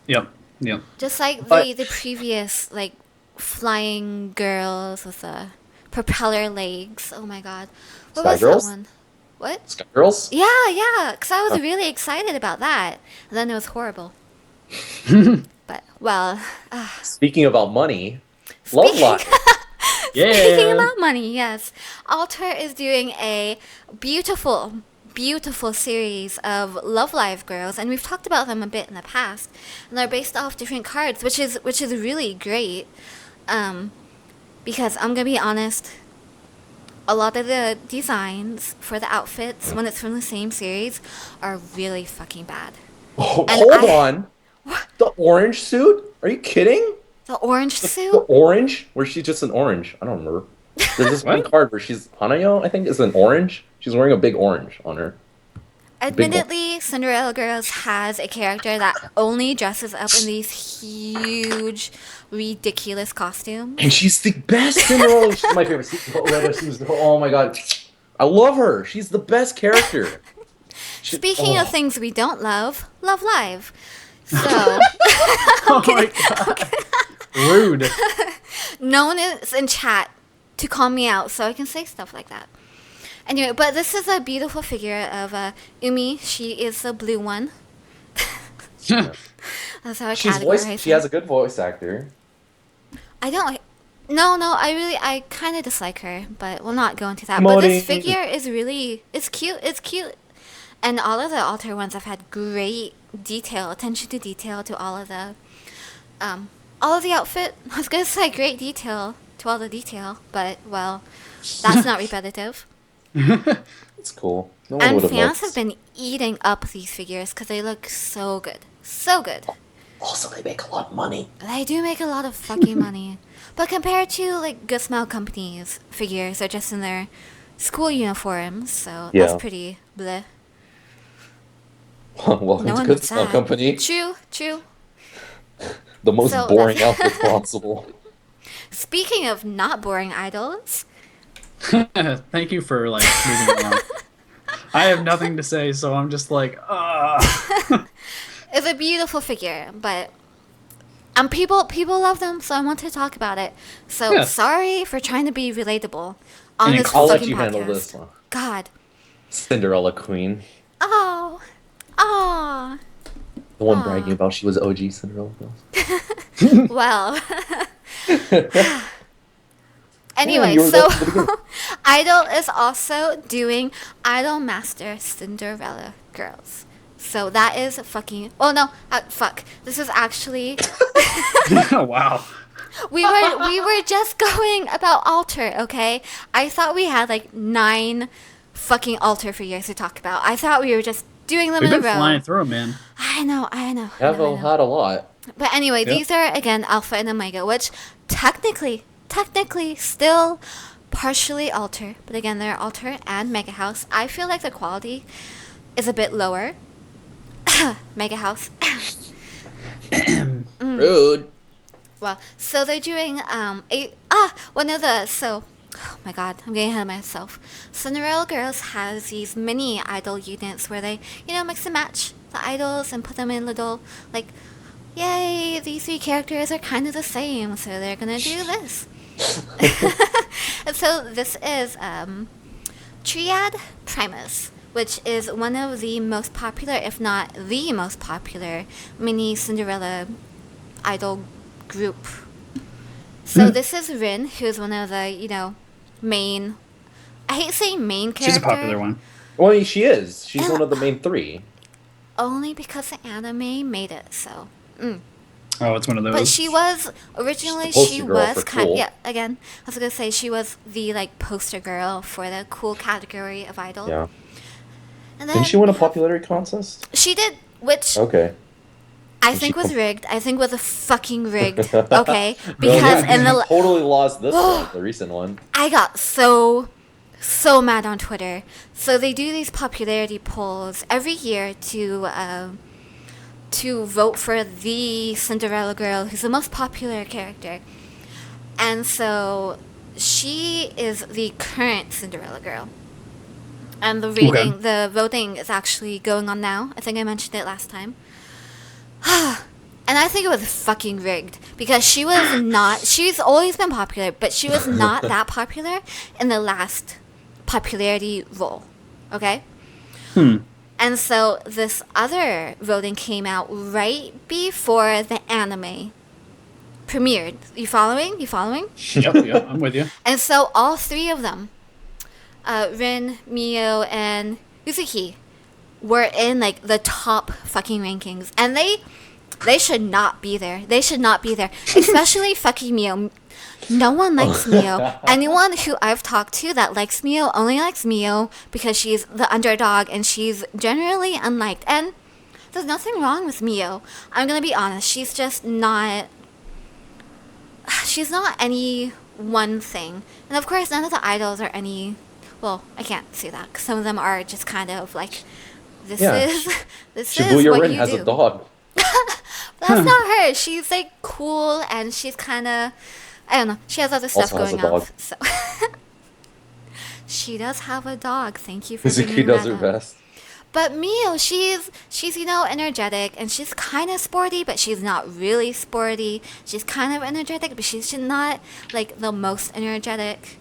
Yep. Yep. Just like But- the previous like flying girls with the propeller legs. Oh my god. What Sky was Girls? that one? What? Sky Girls? Yeah, because I was really excited about that. And then it was horrible. But, well, Speaking about money, Love speaking, Live. speaking Yeah. about money, yes. Alter is doing a beautiful, beautiful series of Love Live girls, and we've talked about them a bit in the past. And they're based off different cards, which is really great. Because I'm gonna be honest, a lot of the designs for the outfits when it's from the same series are really fucking bad. Oh, And hold on. The orange suit? Are you kidding? The orange The suit? orange? Where she's just an orange. I don't remember. There's this one What? card where she's Hanayo, I think, is an orange. She's wearing a big orange on her. Admittedly, Cinderella Girls has a character that only dresses up in these huge, ridiculous costumes. And she's the best Cinderella. She's my favorite. Oh my god. I love her. She's the best character. Speaking of things we don't love, Love Live. So, Oh my god. Rude. no one is in chat to call me out, so I can say stuff like that. Anyway, but this is a beautiful figure of Umi. She is the blue one. That's how I categorize her. She has a good voice actor. I don't. No, I kind of dislike her, but we'll not go into that. But this figure is really, it's cute. And all of the Alter ones have had great detail, attention to detail to all of the outfit. I was gonna say great detail to all the detail, but well, that's not repetitive. It's cool. No one And would have fans noticed. have been eating up these figures because they look so good, so good. Also, they make a lot of money. They do make a lot of fucking money. But compared to, like, Good Smile Company's figures, they're just in their school uniforms, so Yeah. that's pretty bleh. Welcome No to one Good does Smell that. Company. True. The most So boring that's- outfit possible. Speaking of not boring idols, Thank you for like moving along. I have nothing to say, so I'm just like, it's a beautiful figure, but people love them, so I want to talk about it. So Yes. sorry for trying to be relatable on And this I'll let fucking you podcast. handle this one. God. Cinderella Queen. Oh. The one bragging about she was OG Cinderella Girls. Well. Anyway, you were so there from the beginning. Idol is also doing Idol Master Cinderella Girls. So that is fucking. Oh no, fuck. This is actually. wow. We were just going about Alter, okay? I thought we had like 9 fucking Alter figures to talk about. I thought we were just doing them We've in a been row. flying through 'em, man. I know. I've had a lot. But anyway, Yep. these are again Alpha and Omega, which technically still partially Alter, but again they're Alter and Mega House. I feel like the quality is a bit lower. Mega House. Rude. Well, so they're doing oh my god, I'm getting ahead of myself. Cinderella Girls has these mini idol units where they, mix and match the idols and put them in little, like, yay, these 3 characters are kind of the same, so they're gonna do this. And so this is Triad Primus, which is one of the most popular, if not the most popular, mini Cinderella idol group. So this is Rin, who's one of the, main. I hate saying main character. She's a popular one. Well, she is. She's Yeah. one of the main 3. Only because the anime made it so. Oh, it's one of those. But she was originally She's the poster girl for cool. yeah. Again, I was gonna say she was the poster girl for the cool category of idol. Yeah. And then Didn't she win a popularity contest? She did, which Okay. I And think she was com- rigged. I think was a fucking rigged. Okay, because in the totally lost this one, the recent one. I got so mad on Twitter. So they do these popularity polls every year to vote for the Cinderella girl who's the most popular character. And so she is the current Cinderella girl. And the voting is actually going on now. I think I mentioned it last time. And I think it was fucking rigged because she was not. She's always been popular, but she was not that popular in the last popularity roll. Okay? And so this other voting came out right before the anime premiered. You following? Yep, I'm with you. And so all three of them, Rin, Mio, and Yuzuki, were in like the top fucking rankings, and they should not be there. They should not be there, especially fucking Mio. No one likes Mio. Anyone who I've talked to that likes Mio only likes Mio because she's the underdog and she's generally unliked. And there's nothing wrong with Mio. I'm gonna be honest. She's just not. She's not any one thing. And of course, none of the idols are any. Well, I can't say that because some of them are just kind of like, this is Shibuya what Rin you has do. a dog. That's not her. She's like cool and she's kind of, I don't know. She has other stuff Also has going a dog. on. So she does have a dog. Thank you for Mizuki bringing does that her up. best. But Mio, she's energetic and she's kind of sporty, but she's not really sporty. She's kind of energetic, but she's just not like the most energetic.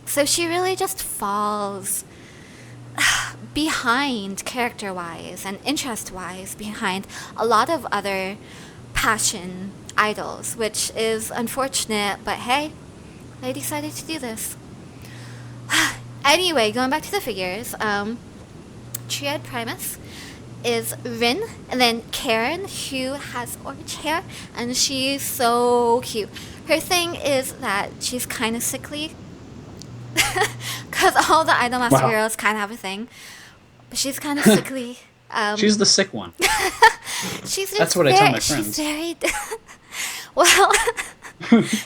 So she really just falls behind character-wise and interest-wise behind a lot of other passion idols, which is unfortunate, but hey, they decided to do this. Anyway, going back to the figures, Triad Primus is Rin, and then Karen, who has orange hair, and she's so cute. Her thing is that she's kind of sickly, because all the Idol Master girls kind of have a thing, but she's kind of sickly. She's the sick one. She's just That's what I tell my friends. She's very, well,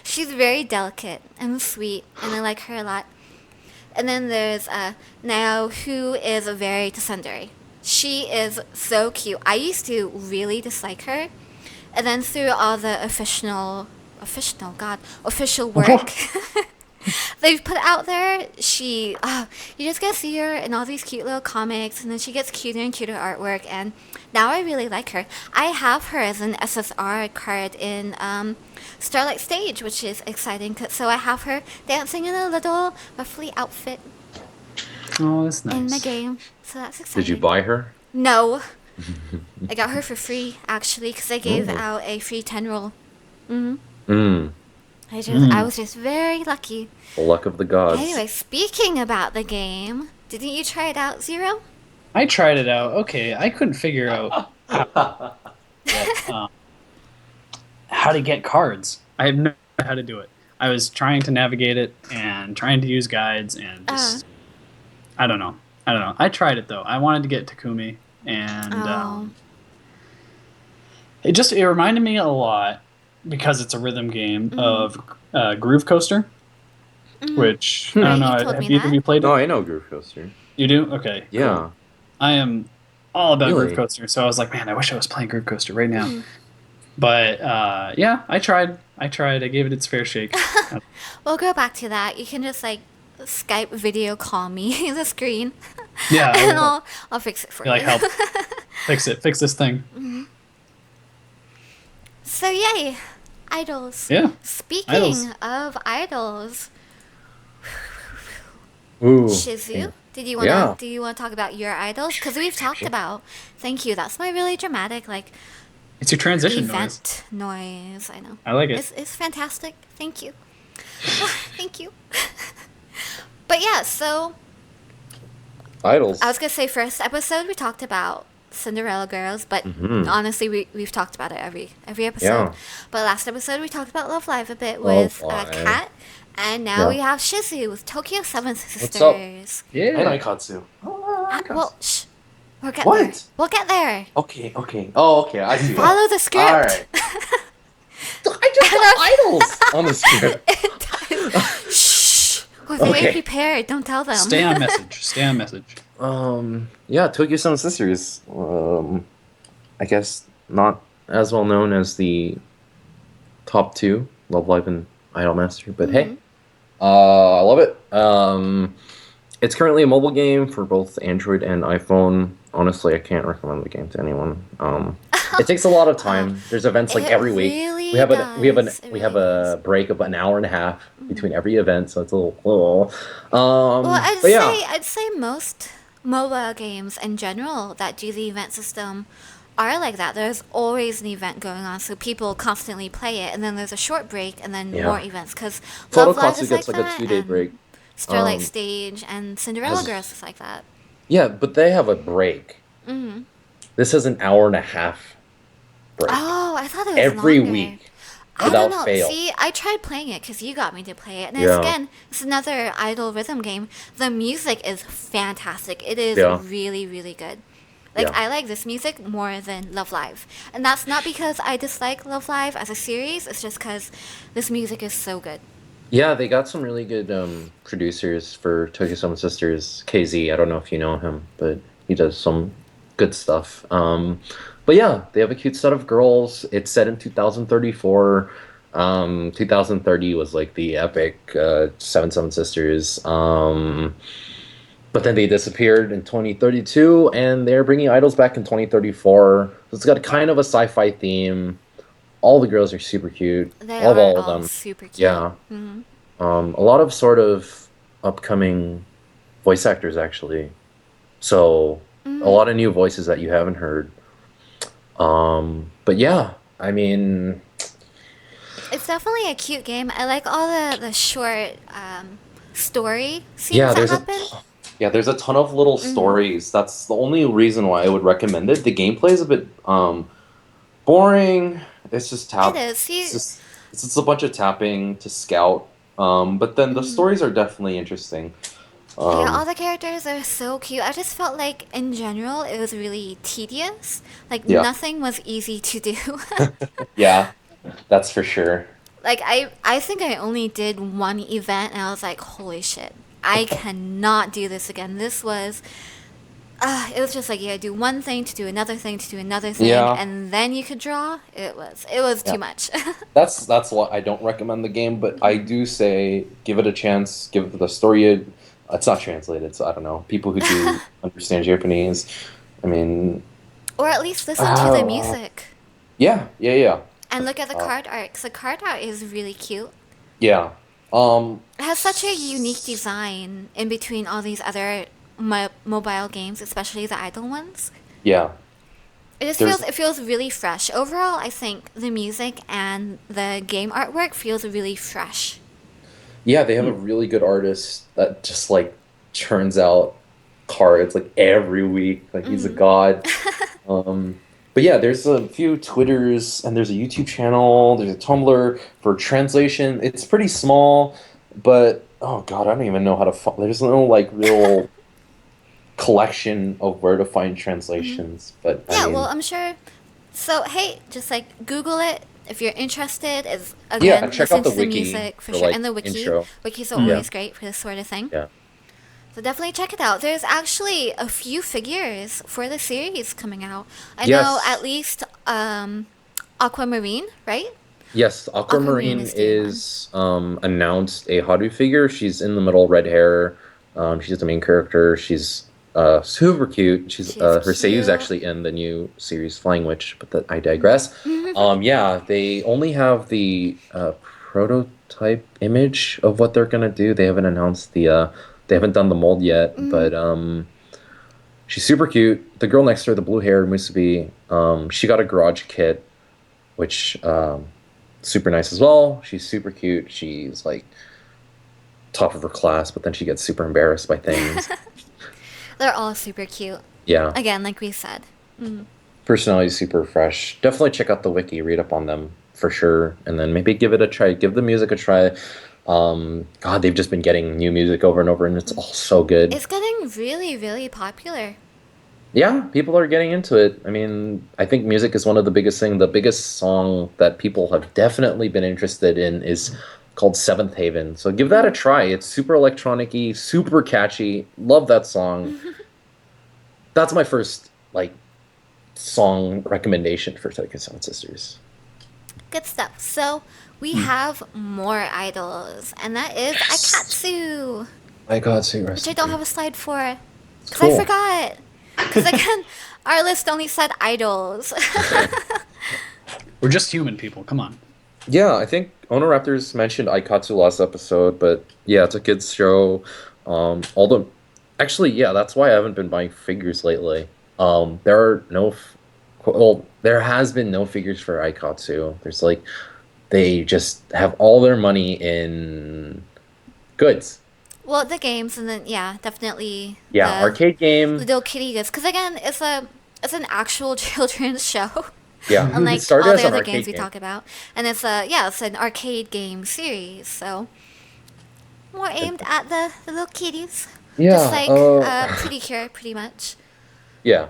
she's very delicate and sweet, and I like her a lot. And then there's Nao, who is a very tsundere. She is so cute. I used to really dislike her, and then through all the official work they've put out there, she you just get to see her in all these cute little comics, and then she gets cuter and cuter artwork, and now I really like her. I have her as an SSR card in Starlight Stage, which is exciting. So I have her dancing in a little ruffly outfit Oh, that's nice. in the game. So that's exciting. Did you buy her? No. I got her for free, actually, because I gave out a free 10 roll. I was just very lucky. The luck of the gods. Anyway, speaking about the game, didn't you try it out, Zero? I tried it out. Okay, I couldn't figure out how to get cards. I have no idea how to do it. I was trying to navigate it and trying to use guides and just I don't know. I tried it though. I wanted to get Takumi, and it reminded me a lot, because it's a rhythm game, of Groove Coaster, which I don't know. you told Have me either of that. you played it? No, I know Groove Coaster. You do? Okay. Yeah. Cool. I am all about Really? Groove Coaster, so I was like, man, I wish I was playing Groove Coaster right now. But yeah, I tried. I gave it its fair shake. We'll go back to that. You can just like Skype video call me the screen. Yeah, And I'll fix it for you. like help fix this thing. So yay, idols. Yeah. Speaking Idols. of idols, Ooh. Shizu, do you want to talk about your idols? Because we've talked about. Thank you. That's my really dramatic It's your transition noise. event noise. I know. I like it. It's fantastic. Thank you. Thank you. But yeah, so Idols. I was gonna say first episode we talked about Cinderella Girls, but honestly we've talked about it every episode. Yeah. But last episode we talked about Love Live a bit Love with Live. Kat, and now Yeah. we have Shizu with Tokyo Seven Sisters. up? Yeah. And Aikatsu. Oh, Well, shh, we'll get What? there. We'll get there. Okay. Oh, okay. I see. Follow the script. All right. I just got idols on the script. Shh. We're very Okay. prepared. Don't tell them. Stay on message. Yeah, Tokyo Seven Sisters. I guess not as well known as the top two, Love Live and Idolmaster, but hey, I love it. It's currently a mobile game for both Android and iPhone. Honestly, I can't recommend the game to anyone. It takes a lot of time. There's events like It every week. really We have does. It we have really a break of an hour and a half between every event, so it's a little. Well, but yeah. I'd say most mobile games in general that do the event system are like that. There's always an event going on, so people constantly play it, and then there's a short break, and then more Yeah. events. Because Love Live Photocatsu is like gets like a that, 2 day break. and Starlight Um, Stage and Cinderella has Girls is like that. Yeah, but they have a break. Hmm. This is an hour and a half break Oh, I thought it was every longer. week I don't without know. fail. See, I tried playing it because you got me to play it, and it's Yeah, again, it's another idol rhythm game. The music is fantastic. It is yeah, really, really good. Like yeah, I like this music more than Love Live, and that's not because I dislike Love Live as a series. It's just because this music is so good. yeah. They got some really good producers for Tokyo Seven Sisters. KZ, I don't know if you know him, but he does some good stuff. But yeah, they have a cute set of girls. It's set in 2034. 2030 was like the epic Seven Sisters. But then they disappeared in 2032, and they're bringing idols back in 2034. So it's got kind of a sci-fi theme. All the girls are super cute. They Love are all of all them. super cute. Yeah. Hmm. A lot of sort of upcoming voice actors, actually. So a Hmm. lot of new voices that you haven't heard. But yeah, I mean, It's definitely a cute game. I like all the short story scenes yeah, that happen. Yeah, there's a ton of little Hmm. stories. That's the only reason why I would recommend it. The gameplay is a bit boring. It's just It tap. is. It's See, just a bunch of tapping to scout. But then the mhm. stories are definitely interesting. Yeah, all Um, the characters are so cute. I just felt like, in general, it was really tedious. Like, yeah, nothing was easy to do. yeah, that's for sure. Like, I think I only did one event, and I was like, holy shit. I cannot do this again. This was, it was just like, yeah, do one thing to do another thing to do another thing, Yeah, and then you could draw. It was yeah. too much. That's why I don't recommend the game, but I do say give it a chance. Give the story a. It's not translated, so I don't know. People who do understand Japanese, I mean, Or at least listen to the uh, music. yeah, yeah, yeah, And look at the uh, card art, 'cause the card art is really cute. yeah. It has such a unique S- design in between all these other mobile games, especially the idle ones. yeah. There's It feels really fresh. Overall, I think the music and the game artwork feels really fresh. Yeah, they have a really good artist that just like churns out cards like every week. Like he's a Hmm. god. But yeah, there's a few Twitters and there's a YouTube channel, there's a Tumblr for translation. It's pretty small, but oh god, I don't even know how to find. There's no like real collection of where to find Hmm. translations. But I Yeah, well, mean, I'm sure. So, hey, just like Google it if you're interested. Is yeah, again, check listen out the to the wiki music for for sure, like and the wiki. intro. Wikis are Mm. Yeah, always great for this sort of thing. yeah. So definitely check it out. There's actually a few figures for the series coming out. I know at Yes, least Aquamarine, right? yes. Aquamarine Aquamarine is doing one. is announced a Haru figure. She's in the middle, red hair. She's the main character. She's super cute. She's She's her seiyu's cute. actually in the new series Flying Witch, but that I digress. Yeah, they only have the prototype image of what they're gonna do. They haven't announced they haven't done the mold yet, Hmm. but she's super cute. The girl next to her, the blue hair Musubi, she got a garage kit, which super nice as well. She's super cute. She's like top of her class, but then she gets super embarrassed by things. They're all super cute. Yeah, Again, like we said. personality is super fresh. Definitely check out the wiki, read up on them for sure, and then maybe give it a try. Give the music a try. God, they've just been getting new music over and over, and it's all so good. It's getting really, really popular. Yeah, people are getting into it. I mean, I think music is one of the biggest thing. The biggest song that people have definitely been interested in is called Seventh Haven. So give that a try. It's super electronic-y, super catchy. Love that song. That's my first like song recommendation for Tokyo Seven Sisters. Good stuff. So we have more idols, and that is Yes. Aikatsu, My God, sweet which I don't recipe. have a slide for, It's because I cool. forgot. Because again, our list only said idols. We're just human people. Come on. Yeah, I think Onoraptors mentioned Aikatsu last episode, but yeah, it's a kids show. All the Actually, yeah, that's why I haven't been buying figures lately. There are no, well, there has been no figures for Aikatsu. There's like they just have all their money in goods. Well, the games, and then yeah, definitely Yeah, the arcade game. little kitty goods. Because again, it's an actual children's show, Yeah, it unlike started all as the an other games arcade we game. talk about. And it's an arcade game series, so more aimed at the little kitties, just Yeah, like Pretty Cure, pretty much. yeah.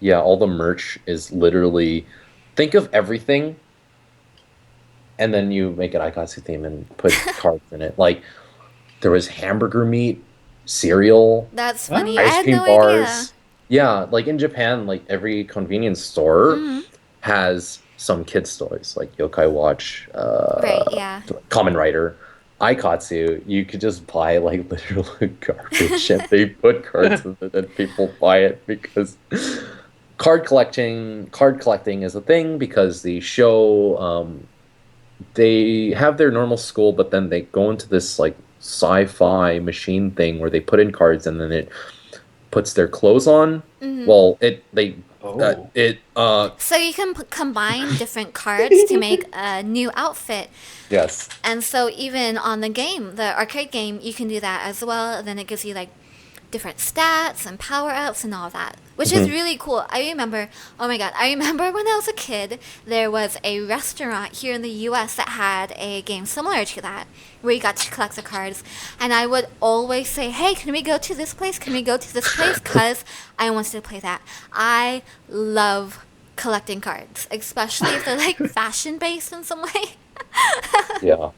Yeah, all the merch is literally think of everything and then you make an Aikatsu theme and put cards in it. Like there was hamburger meat, cereal, That's What? funny. I ice had cream no idea. bars. Yeah, like in Japan, like every convenience store Hmm. has some kids toys, like Yokai Watch, Right? Yeah. Kamen Rider, Aikatsu. You could just buy like literally garbage, and they put cards in it, and people buy it because card collecting is a thing because the show they have their normal school, but then they go into this like sci-fi machine thing where they put in cards and then it puts their clothes on. Hmm. Well, it they Oh. it So you can combine different cards to make a new outfit. yes. And so even on the game, the arcade game, you can do that as well. And then it gives you like different stats and power ups and all that, which is Mhm. really cool. I remember, oh my god, I remember when I was a kid, there was a restaurant here in the US that had a game similar to that, where you got to collect the cards. And I would always say, hey, can we go to this place? Can we go to this place? Because I wanted to play that. I love collecting cards, especially if they're like fashion based in some way. Yeah.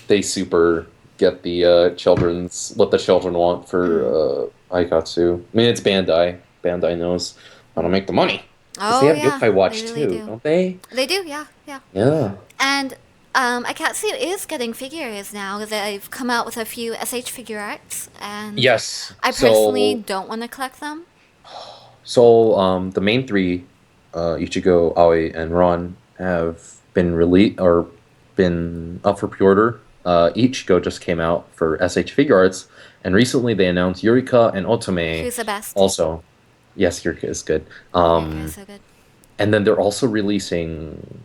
They super get the children's what the children want for Aikatsu. I mean, it's Bandai. Bandai knows how to make the money. 'Cause Oh they have yeah, Yokai Watch they really too, do. don't they? They do, yeah, yeah. Yeah. And Akatsu is getting figures now. They've come out with a few SH figure arts, and Yes. I personally don't want to collect them. The main three, Ichigo, Aoi, and Ron, have been released or been up for pre-order. Ichigo just came out for SH Figure Arts, and recently they announced Yurika and Otome Who's the best? also. Yes, Yurika is good. Yurika is so good. And then they're also releasing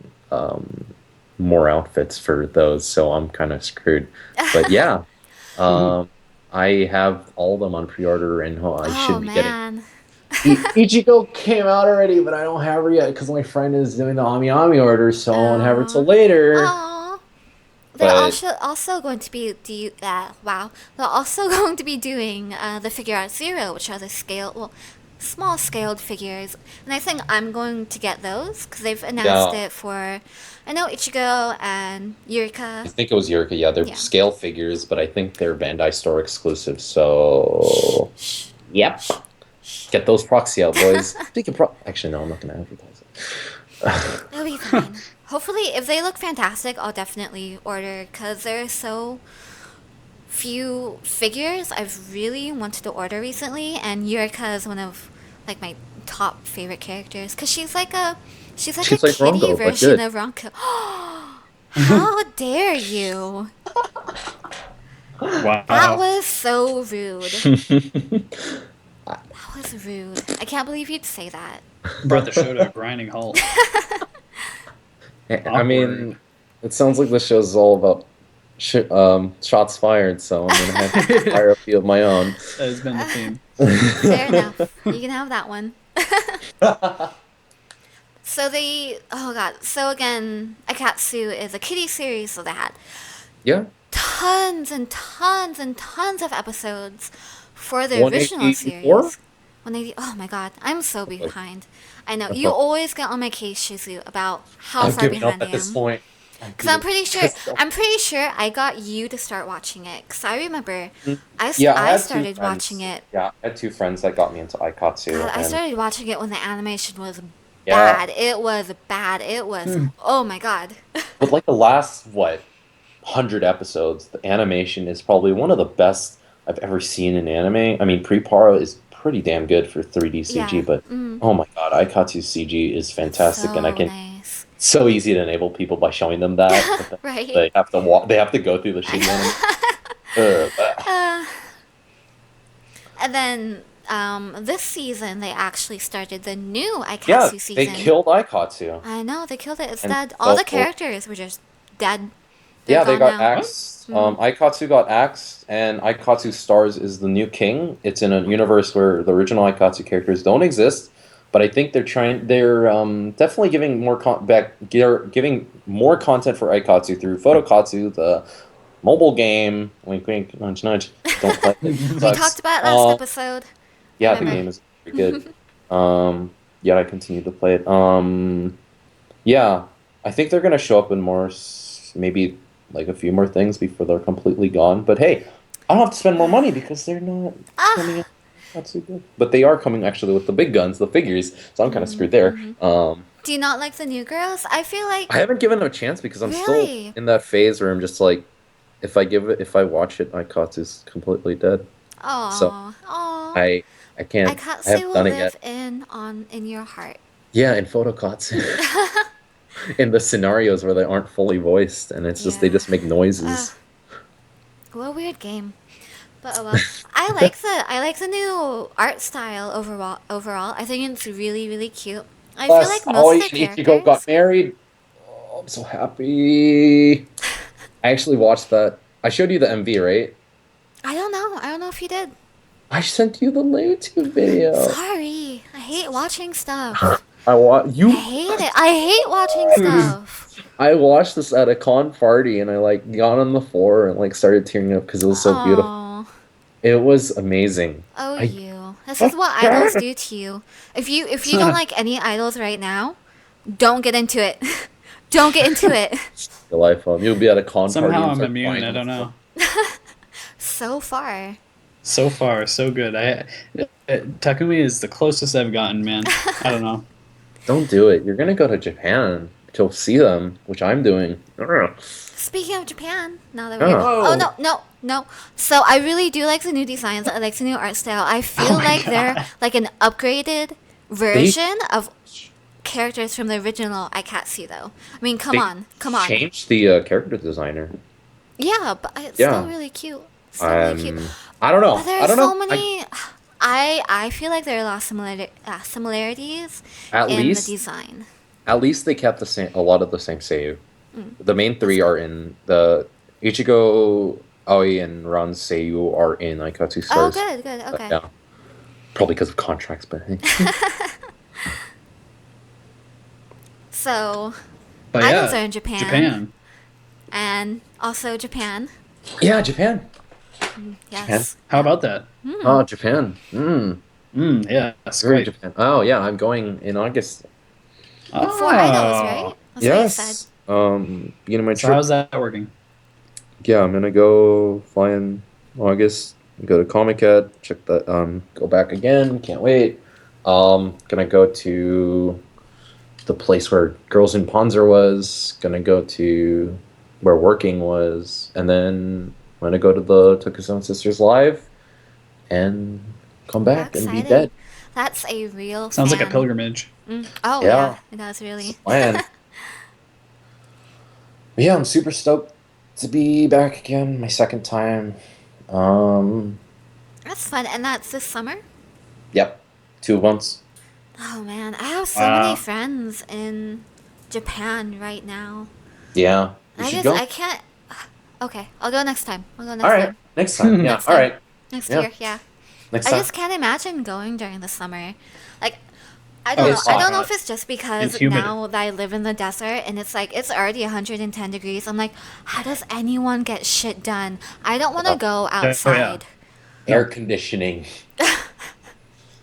more outfits for those, so I'm kind of screwed. But yeah, I have all of them on pre-order, and I Oh should be getting. man. Ichigo came out already, but I don't have her yet because my friend is doing the Ami Ami order, so I won't have her till later. Aw. They're But- also going to be wow. They're also going to be doing the figure art zero, which are the small scaled figures, and I think I'm going to get those because they've announced Yeah. it for. I know Ichigo and I Yurika. think it was Yurika. Yeah, they're Yeah. scale figures, but I think they're Bandai Store exclusive. So, yep, get those proxy out, boys. Speaking of actually, no, I'm not gonna advertise it. It'll be fine. Hopefully, if they look fantastic, I'll definitely order because there are so few figures I've really wanted to order recently, and Yurika is one of like my top favorite characters because she's like a She's kitty like Rongo, but version good. of Ronko. How dare you? Wow. That was so rude. That was rude. I can't believe you'd say that. Brought the show to a grinding halt. I mean, it sounds like this show's all about shots fired. So I'm gonna have to fire a few of my own. That has been the theme. Fair enough. You can have that one. So so again, Akatsu is a kiddie series, so they had Yeah. tons and tons and tons of episodes for the original 184? series. 180. Oh my god, I'm so behind. I know you always get on my case, Shizu, about how I'm far giving up behind I at this am. point. Because I'm pretty sure I got you to start watching it. Because I remember I had two started friends. watching it. Yeah, I had two friends that got me into Aikatsu. I and- started watching it when the animation was Yeah. bad. It was bad. It was. Oh my god. But like the last 100 episodes, the animation is probably one of the best I've ever seen in anime. I mean, Prepara is pretty damn good for 3D CG, Yeah. but oh my god, Aikatsu's CG is fantastic, So and I can nice. so easy to enable people by showing them that. But then Right. they have to walk. They have to go through the shitty anime. And then this season they actually started the new Yeah, Aikatsu season. they killed Aikatsu. I know, they killed it. It's And dead. All the so- characters were just dead. They're Yeah, they gone got now. axed. Aikatsu got axed, and Aikatsu Stars is the new king. It's in a universe where the original Aikatsu characters don't exist, but I think they're definitely giving more giving more content for Aikatsu through Photokatsu, the mobile game. Wink, wink, nudge, nudge. Don't play it. We talked about it last episode. Yeah, the Remember? game is very good. Yet I continue to play it. Yeah, I think they're gonna show up in more, maybe like a few more things before they're completely gone. But hey, I don't have to spend more money because they're not coming out not so good. But they are coming actually with the big guns, the figures. So I'm kind of screwed there. Do you not like the new girls? I feel like I haven't given them a chance because I'm Really? still in that phase where I'm just like, if I watch it, Aikatsu's completely dead. Aw. So, Aw. I can't. I Aikatsu haven't will done it live yet. in your heart. Yeah, in Photokatsu. In the scenarios where they aren't fully voiced and it's just they Yeah. just make noises. What a weird game. But oh well. I like the new art style overall. I think it's really, really cute. I feel like most of the and Ichigo characters. got married. Oh, I'm so happy. I actually watched that. I showed you the MV, right? I don't know. I don't know if you did. I sent you the YouTube video. Sorry. I hate watching stuff. I I hate it. I hate watching stuff. I watched this at a con party and I like got on the floor and like started tearing up because it was so beautiful. Aw. It was amazing. Oh, I- you. This is what idols do to you. If you don't like any idols right now, don't get into it. Don't get into it. Your life, you'll be at a con party. Somehow and I'm start immune. crying I on don't the know. So far. So far, so good. Takumi is the closest I've gotten, man. I don't know. Don't do it. You're gonna go to Japan to see them, which I'm doing. Ugh. Speaking of Japan, now that we're Oh. no. So I really do like the new designs. I like the new art style. I feel like they're like an upgraded version of characters from the original Aikatsu, though. I mean, come on. Changed the character designer. Yeah, but it's Yeah. still really cute. Still really cute. I don't know. But there's I don't so know. many. I feel like there are a lot of similarities At in least- the design. At least they kept a lot of the same seiyu. The main three are in the Ichigo, Aoi, and Ran's seiyu are in Aikatsu Oh, Stars. good. But, Okay. yeah. Probably because of contracts, but hey. So, But idols yeah, are in Japan. Japan. And also Japan. Yeah, Japan. Yes. How about that? Oh, Japan. Yeah, that's Very great. Japan. Oh, yeah, I'm going in August. Oh. For idols, right? That's what you said. Yes. You know, my So trip. how's that working? Yeah, I'm gonna go fly in August. Go to Comic Con. Check that. Go back again. Can't wait. Gonna go to the place where Girls in Panzer was. Gonna go to where Working was, and then I'm gonna go to the Tokusatsu Sisters live, and come back and be Exciting. dead. That's a real Sounds like a fan. pilgrimage. Oh, Yeah. yeah. It does really. Plan. But yeah, I'm super stoked to be back again. My second time. That's fun. And that's this summer? Yep, 2 months. Oh, man. I have so Wow. many friends in Japan right now. Yeah, you I should just, go. I can't. Okay, I'll go next time. All right, next time. Yeah, Next all time. right, Next Yeah. year, yeah. next I time. just can't imagine going during the summer. Like, I don't know. it's I don't know hot. if it's just because It's humid. now that I live in the desert and it's like it's already 110 degrees. I'm like, how does anyone get shit done? I don't want to go outside. Air conditioning.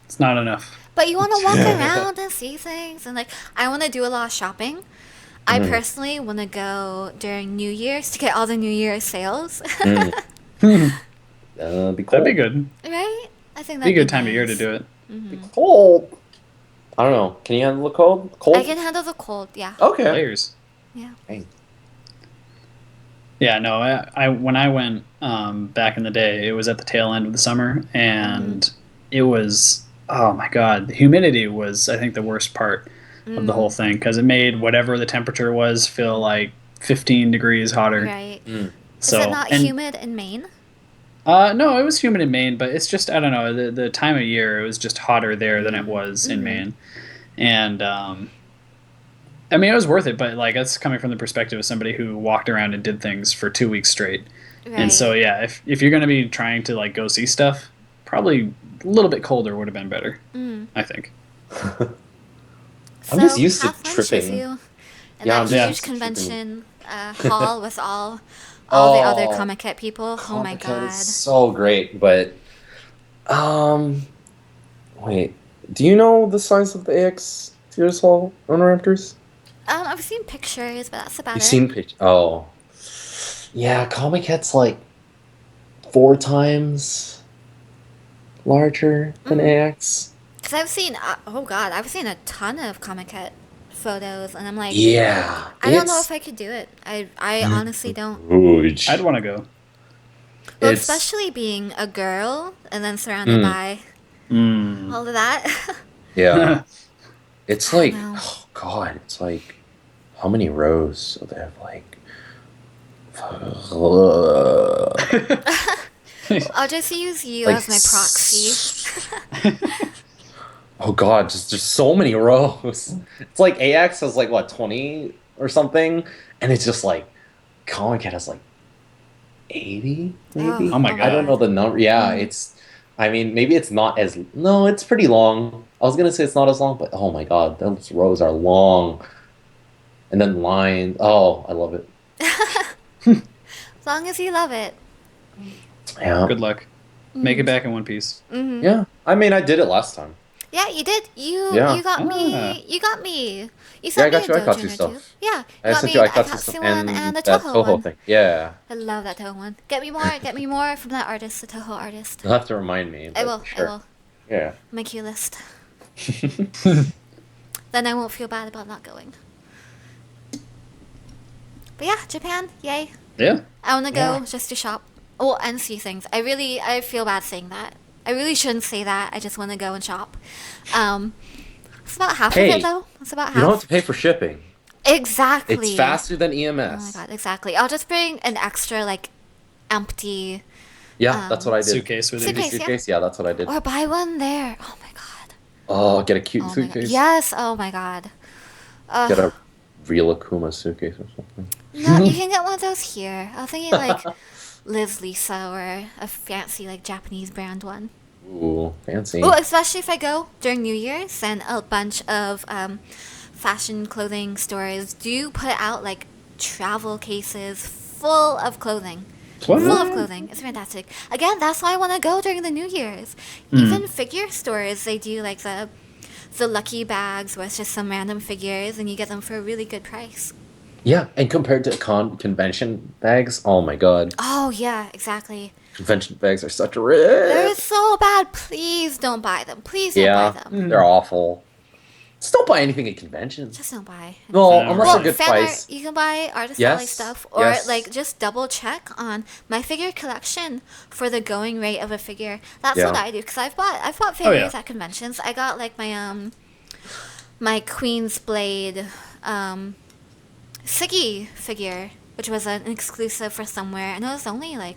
It's not enough. But you want to walk around and see things, and like I want to do a lot of shopping. I personally want to go during New Year's to get all the New Year's sales. Be cold. That'd be good. Right? I think that'd Be a good time of year to nice. do it. Cold. I don't know. Can you handle the cold? Cold. I can handle the cold, yeah. Okay. Layers. Yeah. Hey. Yeah, no, I when I went back in the day, it was at the tail end of the summer, and it was, oh my God, the humidity was, I think, the worst part of the whole thing, because it made whatever the temperature was feel like 15 degrees hotter. Right. So, Is it not and humid in Maine? No, it was humid in Maine, but it's just I don't know the time of year. It was just hotter there than it was in Maine, and I mean it was worth it. But like that's coming from the perspective of somebody who walked around and did things for 2 weeks straight. And so Right. yeah, if you're gonna be trying to like go see stuff, probably a little bit colder would have been better. I think. I'm just So used to have fun, tripping. Shizu. In Yeah, that I'm just huge used to tripping. convention hall with all the other Oh, Comic-Con people. Oh my Comic Con is god. so great, but um, wait, do you know the size of the AX Theaters Hall Owner Raptors? I've seen pictures, but that's about You've it. seen pictures? Oh, yeah, Comic Con's like 4 times larger than AX. Because I've seen, oh god, I've seen a ton of Comic-Con photos, and I'm like, Yeah, I don't know if it's I could do it. I honestly don't. huge. I'd want to go. Well, It's especially being a girl and then surrounded by Mm. all of that. yeah. It's I don't like, know. oh god, it's like how many rows? So they have like I'll just use you like as my proxy. oh god, just so many rows. It's like AX has like what 20 or something, and it's just like Comic Con has like 80 maybe. Oh my I don't know God. the number. Yeah, it's. I mean, maybe it's not as no, it's pretty long. I was gonna say it's not as long, but oh my god, those rows are long. And then lines. Oh, I love it. As long as you love it. Yeah. Good luck. Make it back in one piece. Yeah. I mean, I did it last time. Yeah, you did. Yeah. You got Ah. me. You got me. You Yeah, sent I got me you a Ikatsu Dojin or two. stuff. Yeah, I you got sent me you an Ikatsu stuff Ikatsu one and the that Toho one. thing. Yeah. I love that Toho one. Get me more. Get me more from that artist, the Toho artist. You'll have to remind me. I But will. Sure. I will. Yeah. Make you list. Then I won't feel bad about not going. But yeah, Japan, yay. Yeah. I want to go Yeah. just to shop. Oh, and see things. I feel bad saying that. I really shouldn't say that. I just want to go and shop. It's about half of Hey, it though. It's about You don't have half. to pay for shipping. Exactly. It's faster than Oh my EMS. god, exactly. I'll just bring an extra like empty Yeah, that's what I did. Suitcase with Suitcase. it. Suitcase? Yeah, that's what I did. or buy one there. Oh my god. Oh, get a cute Oh my god. suitcase. Yes. Oh my god. Get a real Akuma suitcase or something. No, you can get one of those here. I was thinking like Liz Lisa or a fancy like Japanese brand one. Ooh, fancy. Oh, especially if I go during New Year's, and a bunch of fashion clothing stores do put out like travel cases full of clothing. What? Full of clothing. It's fantastic. Again, that's why I want to go during the New Year's. Even figure stores, they do like the lucky bags where it's just some random figures and you get them for a really good price. Yeah, and compared to convention bags, oh my god. Oh yeah, exactly. Convention bags are such a They're rip. so bad. Please don't buy them. Please don't Yeah, buy them. they're awful. Just don't buy anything at conventions. Just don't buy. No, Yeah. unless Well, they're good fan price. art, you can buy artist Yes, alley stuff, or yes. like just double check on my figure collection for the going rate of a figure. That's Yeah. what I do because I've bought Oh, yeah. figures at conventions. I got like my Queen's Blade Siggy figure, which was an exclusive for somewhere, and it was only like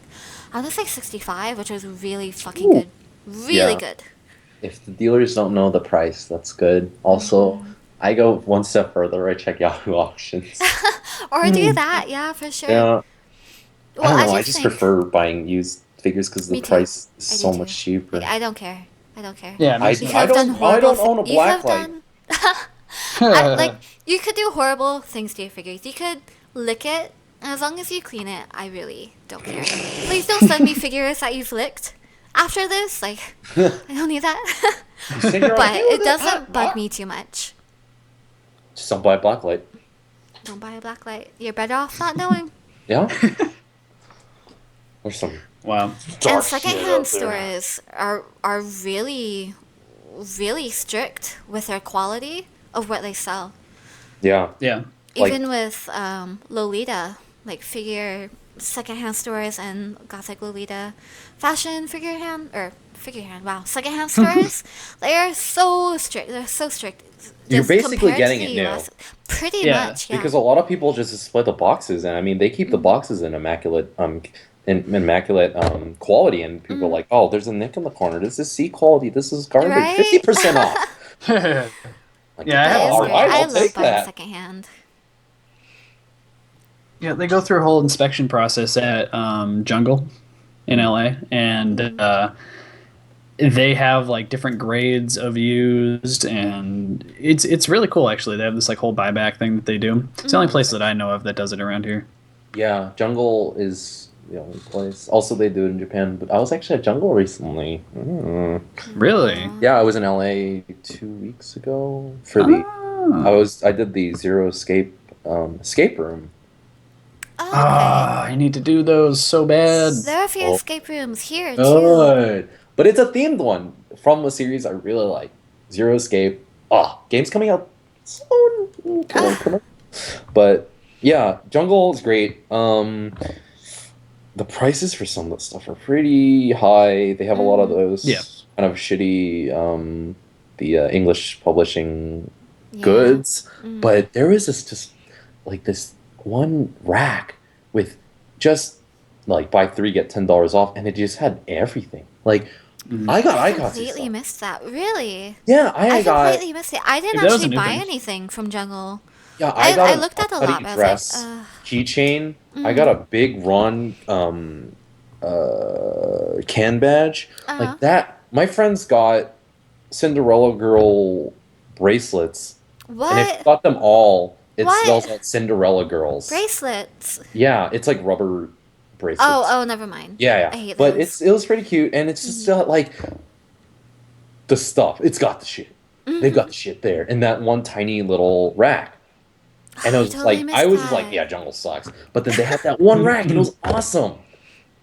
I want to say 65, which was really fucking good, really Yeah. good. If the dealers don't know the price, that's good. Also, I go one step further. I check Yahoo auctions. Or do that, yeah, for sure. Yeah. Well, I don't know. I just think- prefer buying used figures because the Me too. price is I do so too. much cheaper. Like, I don't care. I don't care. Yeah. I- makes You sense. could have done I horrible. don't own a You could have blacklight. done- like you could do horrible things to your figures. You could lick it, and as long as you clean it, I really don't care. Please don't send me figures that you've licked after this. Like, I don't need that. Sing your own But deal with it doesn't bug me too much. Just don't buy a blacklight. Don't buy a blacklight. You're better off not knowing. Yeah. There's some Wow. dark And shit secondhand out there. stores are really, really strict with their quality of what they sell. Yeah. Yeah. Like- Even with Lolita, like figure secondhand stores and Gothic Lolita fashion wow, secondhand stores, they are so strict. They're so strict. You're Just basically compared to getting the it new. US. Pretty Yeah, much, yeah. Because a lot of people just display the boxes, and I mean, they keep the boxes in immaculate immaculate quality, and people are like, "Oh, there's a nick in the corner. This is C quality. This is garbage. Right? 50% off." Like, Yeah, I have That is all all great. right, I I'll love take buying that. secondhand. Yeah, they go through a whole inspection process at Jungle in LA, and they have like different grades of used, and it's really cool actually. They have this like whole buyback thing that they do. It's the only place that I know of that does it around here. Yeah, Jungle is the only place. Also, they do it in Japan, but I was actually at Jungle recently. Really? Yeah, I was in LA 2 weeks ago for the. Oh. I did the Zero escape room. Oh, okay. I need to do those so bad. There are a few Oh. escape rooms here too. Good, but it's a themed one from a series I really like. Zero Escape. Game's coming out soon. But yeah, Jungle is great. The prices for some of the stuff are pretty high. They have a lot of those Yeah. kind of shitty the English publishing Yeah. goods. But there was this one rack with just like buy 3 get $10 off, and it just had everything. Like I got completely missed that. Really? Yeah, I got completely missed it. I didn't That was a actually new buy thing. anything from Jungle. yeah I looked at a lot, but I was dress like, keychain. I got a big Ron can badge like that. My friends got Cinderella Girl bracelets, and if you what? got them all, it What? spells out Cinderella Girls. Bracelets? Yeah, it's like rubber bracelets. Oh, never mind. Yeah. I hate But those. it was pretty cute, and it's just like the stuff. It's got the shit. They've got the shit there in that one tiny little rack. And it was totally like missed I was just like, that. yeah, Jungle sucks. But then they had that one rack, and it was awesome.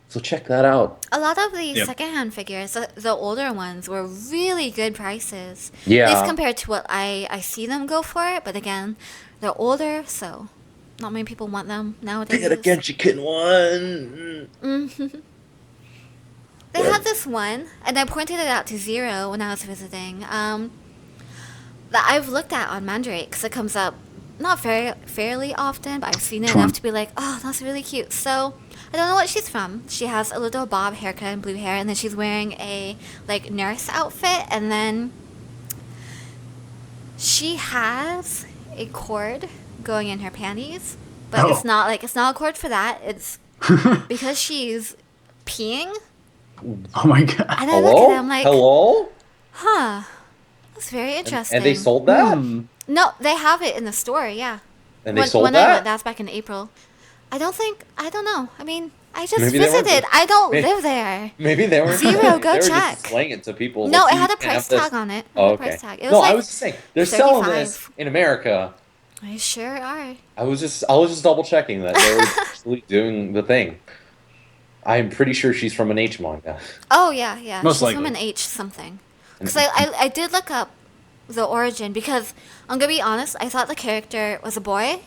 So check that out. A lot of the Yep. secondhand figures, the older ones, were really good prices. Yeah. At least compared to what I see them go for. But again, they're older, so not many people want them nowadays. They had a Genji Kitten one. They had this one, and I pointed it out to Zero when I was visiting, that I've looked at on Mandrake, because it comes up not fairly often, but I've seen it Which one? enough to be like, oh, that's really cute. So, I don't know what she's from. She has a little bob haircut and blue hair, and then she's wearing a, like, nurse outfit, and then she has a cord going in her panties, but it's not a cord for that. It's because she's peeing. Oh my god. And I look at it, I'm like, Hello? huh, that's very interesting. And they sold that? No, they have it in the store, yeah. And they sold when I that? went, that's back in April. I don't know. I mean, I just Maybe they weren't visited. just- I don't Maybe- live there. Maybe they were Zero, go they were check. just slaying it to people. No, Like, it had you a can't price have this. tag on it. Oh, A okay. price tag. It was No, like I was just saying they're selling 35. this in America. I sure are. I was just double checking that they were actually doing the thing. I'm pretty sure she's from an H manga. Oh, yeah. Most She's likely. from an H something. Because I did look up the origin, because I'm going to be honest, I thought the character was a boy.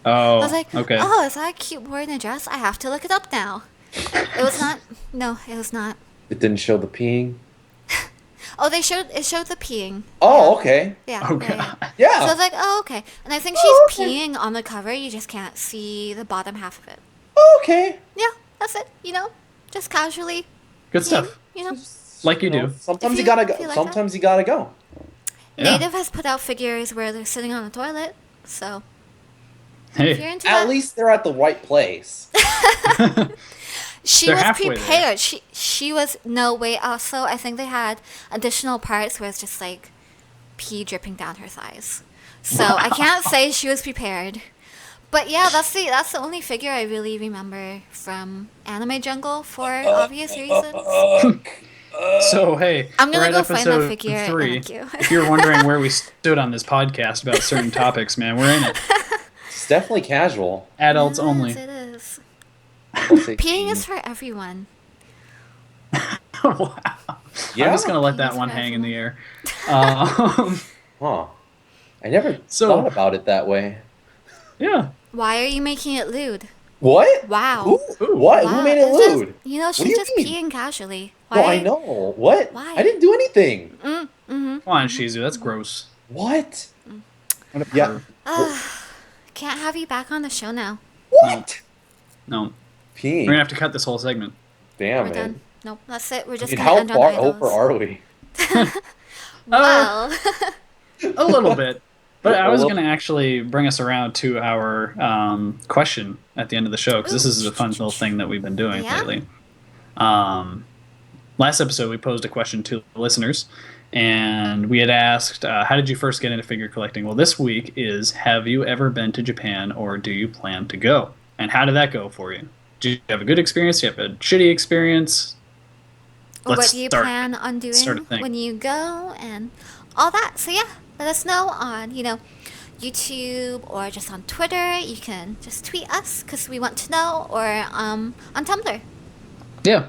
Oh, I was like, okay. oh, is that a cute boy in a dress? I have to look it up now. It was not. No, it was not. It didn't show the peeing. Oh, it showed the peeing. Oh, okay. Yeah. Oh, yeah. God. Yeah. So I was like, oh, okay. And I think Oh, she's okay. peeing on the cover. You just can't see the bottom half of it. Oh, okay. Yeah, that's it. Just casually. Good peeing, stuff. Like you do. Sometimes If you gotta you go. feel like Sometimes you gotta go. Yeah. Native has put out figures where they're sitting on the toilet. So if you're Hey. into that, At least they're at the right place. she they're was halfway there. prepared. She was no way. Also, I think they had additional parts where it's just like pee dripping down her thighs. So I can't say she was prepared. But yeah, that's the only figure I really remember from Anime Jungle for obvious reasons. So hey, I'm gonna we're at go find that episode figure and 3. link you. If you're wondering where we stood on this podcast about certain topics, man, we're in it. It's definitely casual. Adults only. Yes, it is. I'll say Peeing is for everyone. Wow. Yeah. I'm just gonna let that Penis one for hang in the air. Huh. I never So- thought about it that way. Yeah. Why are you making it lewd? What? Wow. Who? What? Wow, Who made it it's just- lewd? You know, do she's you just mean? peeing casually. No, I know. What? Why? I didn't do anything. Come on, Shizu. That's gross. What? What a Yeah. perv. Can't have you back on the show now. What? No. P. We're gonna have to cut this whole segment. Damn We're it. done. Nope, that's it. We're just Dude, gonna how end on far idols. over are we? Well, A little bit. But I A was little- going to actually bring us around to our question at the end of the show, because this is a fun little thing that we've been doing Yeah. lately. Last episode, we posed a question to the listeners, and we had asked, how did you first get into figure collecting? Well, this week is, have you ever been to Japan, or do you plan to go? And how did that go for you? Did you have a good experience? Did you have a shitty experience? or what Let's do you start- plan on start a doing thing. when you go and all that. So yeah, let us know on, YouTube or just on Twitter. You can just tweet us because we want to know, or on Tumblr. Yeah.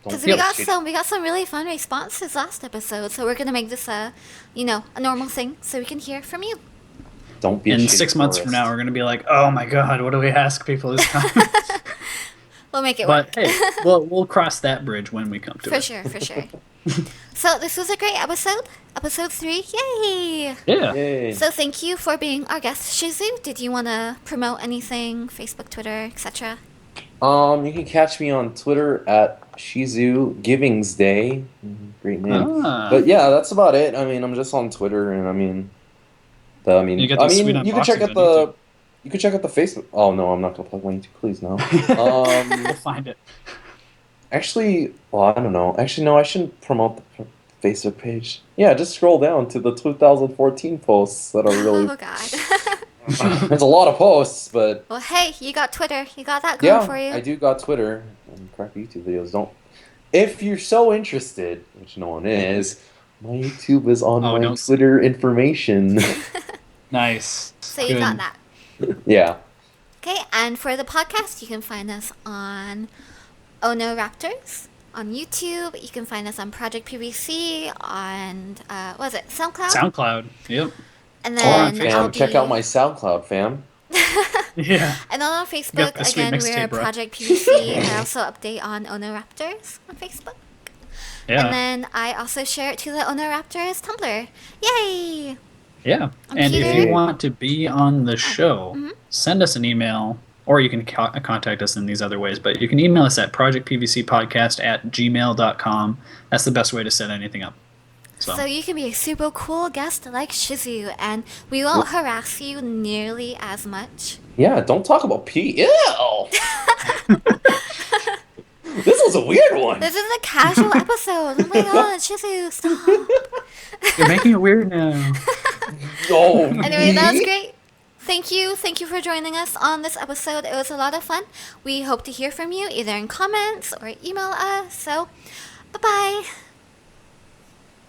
Because Don't we got some really fun responses last episode, so we're gonna make this a normal thing, so we can hear from you. Don't be a In shitty 6 months from tourist. now, we're going to be like, oh my god, what do we ask people this time? We'll make it But work. hey, we'll cross that bridge when we come to For it. sure. So this was a great episode, episode 3. Yay! Yeah. Yay. So thank you for being our guest, Shizu. Did you want to promote anything? Facebook, Twitter, etc. You can catch me on Twitter at Shizu Givings Day. Great name. Ah. But yeah, that's about it. I mean, I'm just on Twitter, and You got these sweet you can check unboxings out on the YouTube. you can check out the Facebook. Oh no, I'm not gonna plug my YouTube, please no. We'll find it. Actually, well, I don't know. Actually, no, I shouldn't promote the Facebook page. Yeah, just scroll down to the 2014 posts that are really. Oh God. There's a lot of posts, but Well, hey, you got Twitter. You got that going yeah, for you. I do got Twitter and crappy YouTube videos. Don't. If you're so interested, which no one is, my YouTube is on Oh, my don't- Twitter information. Nice. So you Good. got that. Yeah. Okay, and for the podcast, you can find us on Ono Raptors on YouTube. You can find us on Project PVC on what was it, SoundCloud? SoundCloud. Yep. And Or on then I'll Fam, check out be- my SoundCloud, fam. Yeah. And on our got Facebook, the sweet again, mixtape, we're bro. Project PVC. I also update on Ono Raptors on Facebook. Yeah. And then I also share it to the Ono Raptors Tumblr. Yay! Yeah. I'm And if Peter. you want to be on the show, Mm-hmm. send us an email, or you can contact us in these other ways. But you can email us at projectpvcpodcast@gmail.com. That's the best way to set anything up. So you can be a super cool guest like Shizu, and we won't harass you nearly as much. Yeah, don't talk about pee. Ew! This was a weird one. This is a casual episode. Oh my god, Shizu, stop. You're making it weird now. Oh, Anyway, that was me? great. Thank you for joining us on this episode. It was a lot of fun. We hope to hear from you either in comments or email us. So, bye bye.